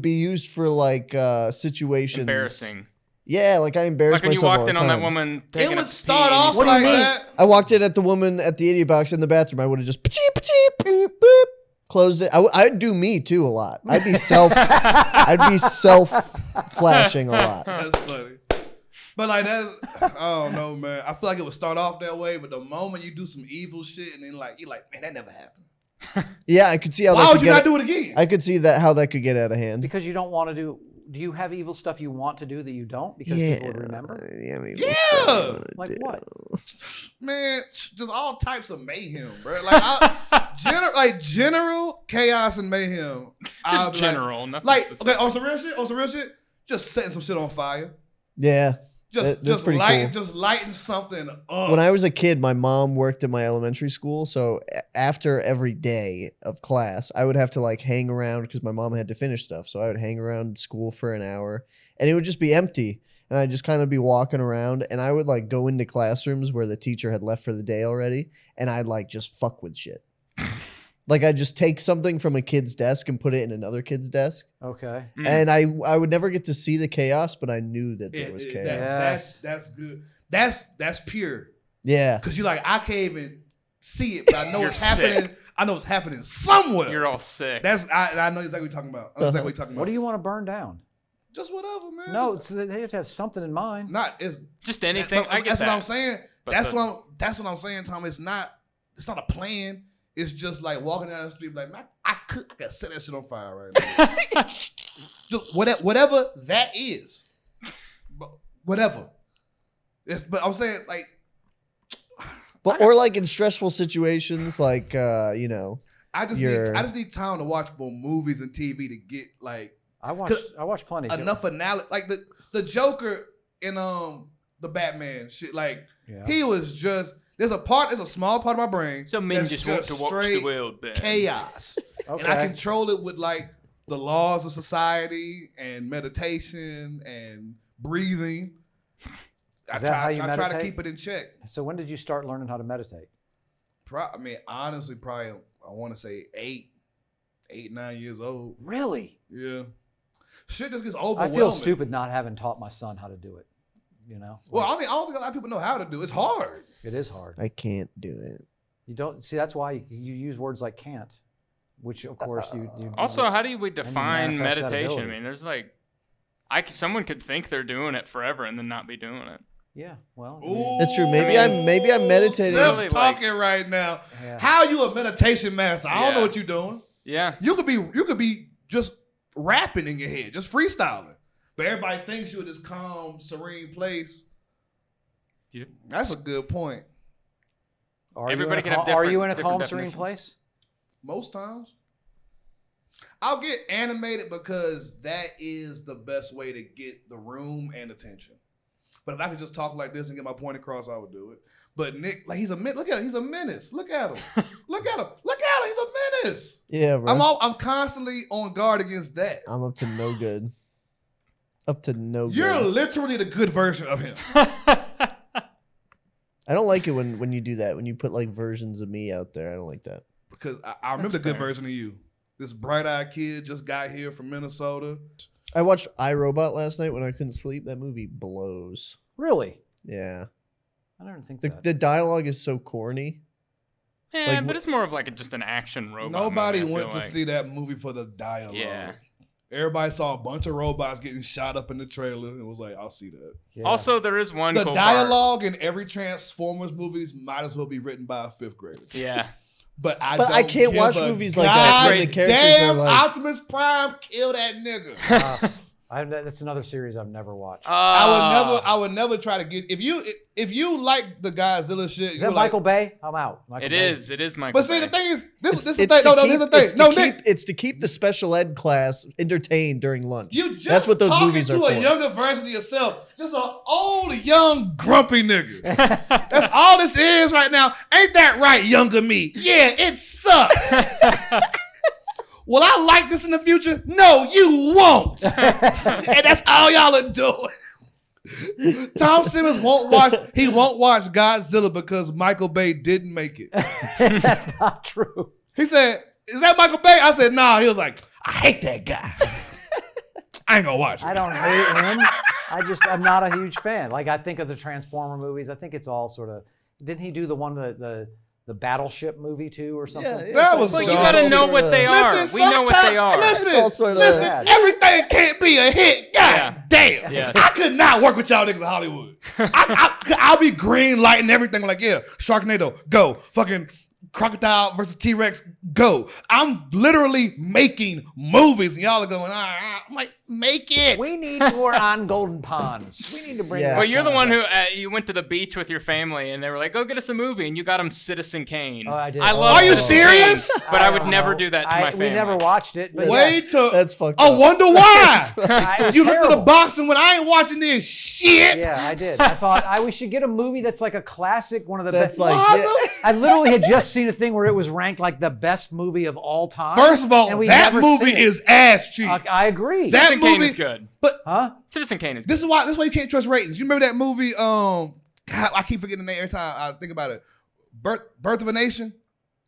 D: be used for like situations.
B: Embarrassing.
D: Yeah, like I embarrassed
B: Like when you
D: myself all
B: walked
D: the
B: in on that
D: time.
B: woman
A: It
B: taking
A: would
B: a
A: start
B: pee and
A: off
B: you
A: like
B: saw-
A: that.
D: I walked in at the woman at the idiot box in the bathroom. I would have just beep, beep, beep, beep. Closed it. I'd do me too a lot. I'd be self flashing a lot.
A: That's funny. But like that's, I don't know, man. I feel like it would start off that way, but the moment you do some evil shit and then like you're like, man, that never happened.
D: Yeah, I could see how.
A: Why would you not do it again?
D: I could see how that could get out of hand.
C: Because you don't want to do. Do you have evil stuff you want to do that you don't because people would remember?
D: Yeah, maybe
A: yeah.
C: Like what?
A: Man, just all types of mayhem, bro. Like general chaos and mayhem.
B: Just general, nothing
A: like
B: specific.
A: okay, on some real shit. Just setting some shit on fire.
D: Yeah.
A: Just lighting something up.
D: When I was a kid, my mom worked at my elementary school, so after every day of class, I would have to like hang around because my mom had to finish stuff. So I would hang around school for an hour, and it would just be empty, and I'd just kind of be walking around, and I would like go into classrooms where the teacher had left for the day already, and I'd like just fuck with shit. Like I'd just take something from a kid's desk and put it in another kid's desk.
C: Okay.
D: And I would never get to see the chaos, but I knew that there was chaos.
A: That's good. That's pure.
D: Yeah.
A: Because you're like, I can't even see it, but I know it's happening.
B: Sick.
A: I know it's happening somewhere.
B: You're all sick.
A: I know exactly what you're talking about. I know exactly what you're talking about.
C: What do you want to burn down?
A: Just whatever, man.
C: No, they have to have something in mind.
A: It's
B: just anything. I get
A: that's
B: that.
A: what I'm saying.
B: But
A: That's what I'm saying, Tom. It's not a plan. It's just like walking down the street, like, man, I could set that shit on fire right now. Just whatever that is, whatever. But I'm saying like,
D: But or like in stressful situations, like
A: I just need time to watch more movies and TV to get like.
C: I watched plenty.
A: Enough analogy, like the Joker in the Batman shit. Like he was just. There's a small part of my brain.
B: Some men just want to watch the world burn.
A: Chaos.
C: Okay.
A: And I control it with like the laws of society and meditation and breathing. I try to keep it in check.
C: So when did you start learning how to meditate?
A: Honestly, probably I want to say 8, 9 years old.
C: Really?
A: Yeah. Shit just gets overwhelming.
C: I feel stupid not having taught my son how to do it. You know?
A: Well, I don't think a lot of people know how to do it. It's hard.
C: It is hard.
D: I can't do it.
C: You don't see. That's why you use words like can't, which of course you
B: also, how do we define meditation? I mean, there's like, someone could think they're doing it forever and then not be doing it.
C: Yeah, well,
D: that's true. Maybe I'm meditating.
A: Self-talking right now. Yeah. How you a meditation master? I don't know what you're doing.
B: Yeah,
A: you could be just rapping in your head, just freestyling, but everybody thinks you're in this calm, serene place. That's a good point.
C: Are you in a calm, serene place?
A: Most times. I'll get animated because that is the best way to get the room and attention. But if I could just talk like this and get my point across, I would do it. But Nick, like look at him, he's a menace. Look at him. Look at him. He's a menace.
D: Yeah, bro.
A: I'm constantly on guard against that.
D: I'm up to no good.
A: You're literally the good version of him.
D: I don't like it when you do that, when you put like versions of me out there. I don't like that. Because
A: I remember the good version of you. This bright-eyed kid just got here from Minnesota.
D: I watched iRobot last night when I couldn't sleep. That movie blows.
C: Really?
D: Yeah.
C: I don't think
D: the dialogue is so corny.
B: Yeah, but it's more of like just an action robot.
A: Nobody went to see that movie for the dialogue.
B: Yeah.
A: Everybody saw a bunch of robots getting shot up in the trailer and was like, I'll see that.
B: Yeah. Also, there is one
A: The dialogue in every Transformers movies might as well be written by a 5th grader.
B: Yeah.
A: But I
D: can't watch movies like that when the characters are like...
A: Optimus Prime, kill that nigga.
C: That's another series I've never watched.
A: I would never try to get if you like the Godzilla shit.
C: Is that Michael Bay? I'm out.
B: It is Michael Bay.
A: But see, the thing is, this is the thing. Here's the thing.
D: It's to keep the special ed class entertained during lunch.
A: That's what those movies are for. A younger version of yourself, just an old, young, grumpy nigga. That's all this is right now. Ain't that right, younger me? Yeah, it sucks. Will I like this in the future? No, you won't. And that's all y'all are doing. Tom Simmons won't watch Godzilla because Michael Bay didn't make it.
C: That's not true.
A: He said, is that Michael Bay? I said, nah. He was like, I hate that guy. I ain't gonna watch it.
C: I don't hate him. I'm not a huge fan. Like I think of the Transformer movies. I think it's all sort of, didn't he do the one, the the Battleship movie too, or something.
D: Yeah,
A: That was
B: Well, you
A: dumb.
B: gotta know what they are.
A: Listen,
B: We know what they are.
D: It's all sort
A: Listen,
D: of-
A: everything can't be a hit. God damn.
B: Yes.
A: I could not work with y'all niggas in Hollywood. I'll be green lighting everything like, yeah, Sharknado, go. Fucking Crocodile versus T-Rex, go. I'm literally making movies and y'all are going, I'm like, make it.
C: We need more on Golden Ponds. We need to bring.
D: Yeah.
B: Well, you're the one who you went to the beach with your family, and they were like, "Go get us a movie," and you got them Citizen Kane.
C: Oh, I did.
B: I love
A: Are you
B: Citizen
A: serious?
B: Kane, but I would
C: don't
B: never
C: know.
B: do that to my family.
C: We never watched it. But
A: Wait till
D: That's fucked
A: I
D: up.
A: wonder why.
C: It was
A: You looked at the
C: terrible.
A: box and when I ain't watching this shit.
C: Yeah, I did. I thought we should get a movie that's like a classic, one of the
D: That's
C: best.
D: like
A: Why
D: yeah.
A: the
C: I literally had just seen a thing where it was ranked like the best movie of all time.
A: First of all,
C: and we've
A: that
C: never
A: movie
C: seen it.
A: is ass cheeks.
C: I agree.
A: That
B: Citizen Kane
A: movie-
B: is good.
A: But
C: Huh?
B: Citizen Kane is good.
A: this is why you can't trust ratings. You remember that movie? God, I keep forgetting the name every time I think about it. Birth of a Nation,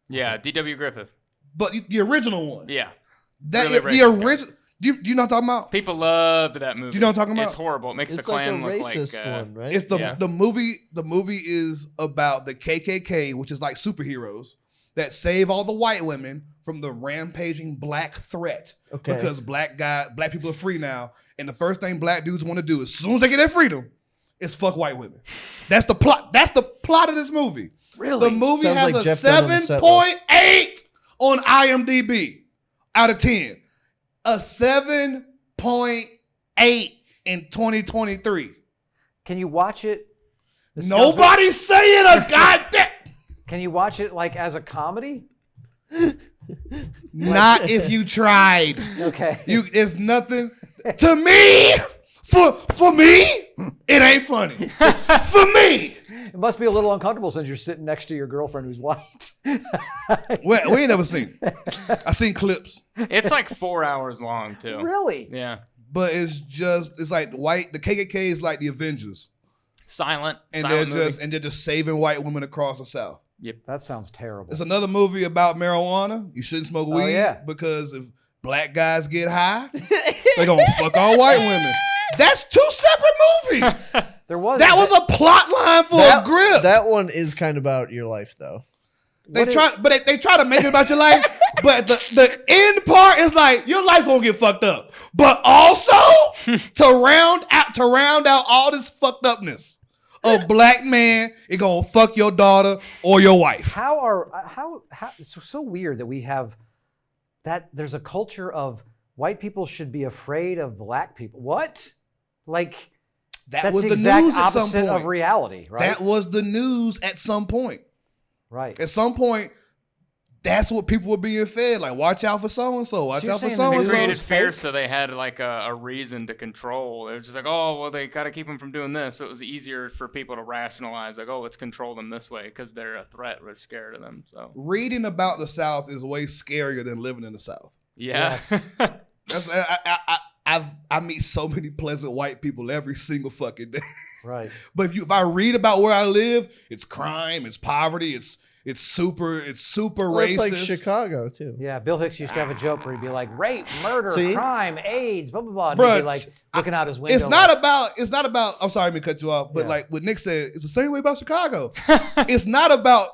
B: Yeah, D.W. Griffith.
A: but the original one.
B: Yeah.
A: That
B: really
A: the
B: racist guy.
A: original. Do you know what I'm talking about?
B: People loved that movie.
A: You know what I'm talking
B: It's
A: about?
B: horrible. It makes
D: It's
B: the
D: like a
B: Klan look
D: racist
B: like
D: one, right?
A: It's the
B: Yeah.
A: the movie. The movie is about the KKK, which is like superheroes that save all the white women from the rampaging black threat.
D: Okay.
A: Because black people are free now, and the first thing black dudes want to do as soon as they get their freedom is fuck white women. That's the plot. That's the plot of this movie.
C: Really?
A: The movie
D: Sounds
A: has
D: like
A: a
D: Jeff Dunham's set
A: 7.8 on IMDb out of 10. A 7.8 in 2023.
C: Can you watch it? This sounds
A: Nobody's saying a goddamn.
C: Can you watch it like as a comedy?
A: Not if you tried.
C: Okay.
A: It's nothing to me. For me, it ain't funny. For me.
C: It must be a little uncomfortable since you're sitting next to your girlfriend who's white.
A: We ain't never seen it. I seen clips,
B: It's like 4 hours long too.
C: Really?
B: Yeah.
A: but it's like the KKK is like the Avengers,
B: Silent.
A: and
B: silent movie.
A: they're just saving white women across the South.
C: That sounds terrible.
A: There's another movie about marijuana. You shouldn't smoke weed
C: yeah.
A: because if black guys get high, they're gonna fuck all white women. That's two separate movies.
C: There was
A: That was a plot line for a grip.
D: That one is kind of about your life, though.
A: They try to make it about your life, but the end part is like your life gonna get fucked up. But also to round out all this fucked upness, a black man is gonna fuck your daughter or your wife.
C: how it's so weird that we have that there's a culture of white people should be afraid of black people. What? Like
A: That
C: that's
A: was
C: the
A: the
C: exact
A: news at some
C: opposite
A: point.
C: of reality, right?
A: That was the news at some point.
C: Right.
A: At some point, that's what people were being fed. Like, watch out for so and so. Watch
C: you're
A: out for
C: saying
A: so
C: the
A: and
B: It
C: news
A: so.
B: created
C: is
B: fear,
C: fake?
B: so they had like a reason to control. It was just like, oh, well, they got to keep them from doing this. So it was easier for people to rationalize, like, oh, let's control them this way because they're a threat. We're scared of them. So
A: Reading about the South is way scarier than living in the South.
B: yeah,
A: That's I meet so many pleasant white people every single fucking day.
C: Right.
A: But if I read about where I live, it's crime, it's poverty, it's super
D: Well, it's
A: racist.
D: like Chicago, too.
C: Yeah, Bill Hicks used to have a joke where he'd be like, rape, murder,
D: See?
C: crime, AIDS, blah, blah, blah. And
A: Bruh,
C: he'd be like looking out his window.
A: It's not about I'm sorry to cut you off, but
C: Yeah.
A: like what Nick said, it's the same way about Chicago. It's not about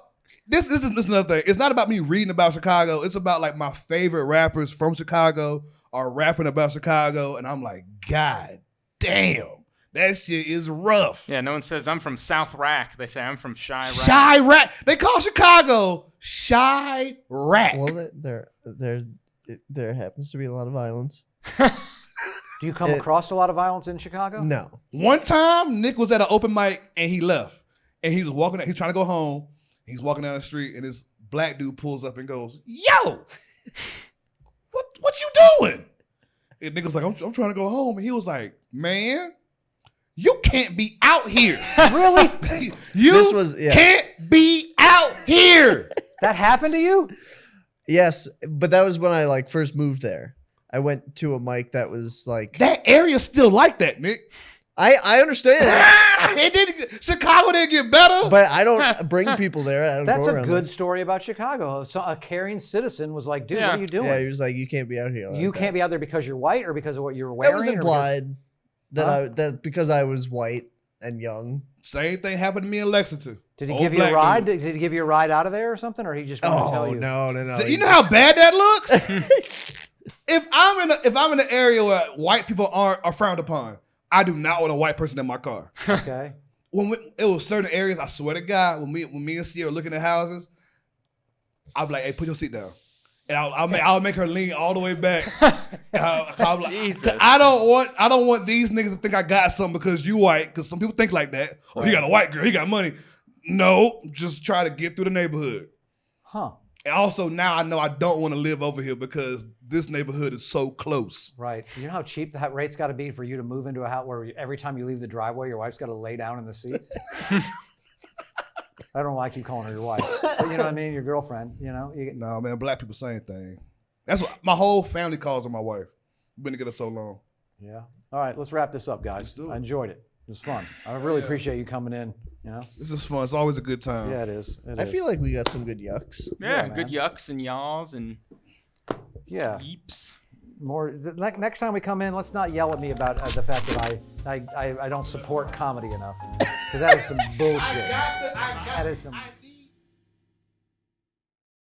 A: this is another thing. It's not about me reading about Chicago. It's about like my favorite rappers from Chicago are rapping about Chicago, and I'm like, God damn, that shit is rough.
B: yeah. No one says I'm from South Rack. They say I'm from Chirac.
A: Chirac. They call Chicago Chirac.
D: Well, there happens to be a lot of violence.
C: Do you come across a lot of violence in Chicago?
D: No.
A: One time, Nick was at an open mic and he left, and he was walking. He's trying to go home. He's walking down the street, and this black dude pulls up and goes, "Yo, what you doing?" And Nick was like, "I'm trying to go home," and he was like, "Man, you can't be out here.
C: Really?
A: You can't be out here."
C: That happened to you?
D: Yes, but that was when I like first moved there. I went to a mic that was like
A: That area's still like that, Nick.
D: I understand,
A: Chicago didn't get better.
D: but I don't bring people there. I don't
C: That's
D: go
C: a
D: around
C: good
D: there.
C: story about Chicago. So a caring citizen was like, dude,
B: Yeah.
C: what are you doing?
D: Yeah, he was like, you can't be out here. Like
C: You
D: that.
C: can't be out there because you're white or because of what you were
D: That
C: wearing?
D: was
C: or because-
D: implied that
C: Huh?
D: that because I was white and young.
A: Same thing happened to me in Lexington.
C: Did he
A: Old
C: give you a
A: black
C: ride?
A: dude.
C: Did he give you a ride out of there or something, or he just wanted to tell you?
D: No.
A: You know how bad that looks? If I'm in an area where white people are frowned upon, I do not want a white person in my car.
C: Okay.
A: It was certain areas, I swear to God, when me and Sierra were looking at houses, I'd be like, hey, put your seat down. And I'll make her lean all the way back. I'm like,
B: Jesus.
A: 'cause I don't want these niggas to think I got something because you white, because some people think like that. Oh, he got a white girl, he got money. No, just try to get through the neighborhood.
C: Huh.
A: And also now I know I don't want to live over here because this neighborhood is so close.
C: Right. You know how cheap that rate's got to be for you to move into a house where every time you leave the driveway, your wife's got to lay down in the seat? I don't know why I keep calling her your wife. But you know what I mean? Your girlfriend, you know?
A: No, man, black people same thing. That's what my whole family calls her my wife. We've been together so long.
C: Yeah. All right, let's wrap this up, guys.
A: Let's do it.
C: I enjoyed it. It was fun. I really appreciate you coming in, you know?
A: This is fun. It's always a good time.
C: Yeah, it is.
D: I feel like we got some good yucks.
B: Yeah,
C: Yeah,
B: good
C: man.
B: yucks and yaws and
C: yeah.
B: yeeps.
C: Next time we come in, let's not yell at me about the fact that I don't support comedy enough. Because that is some bullshit. That is some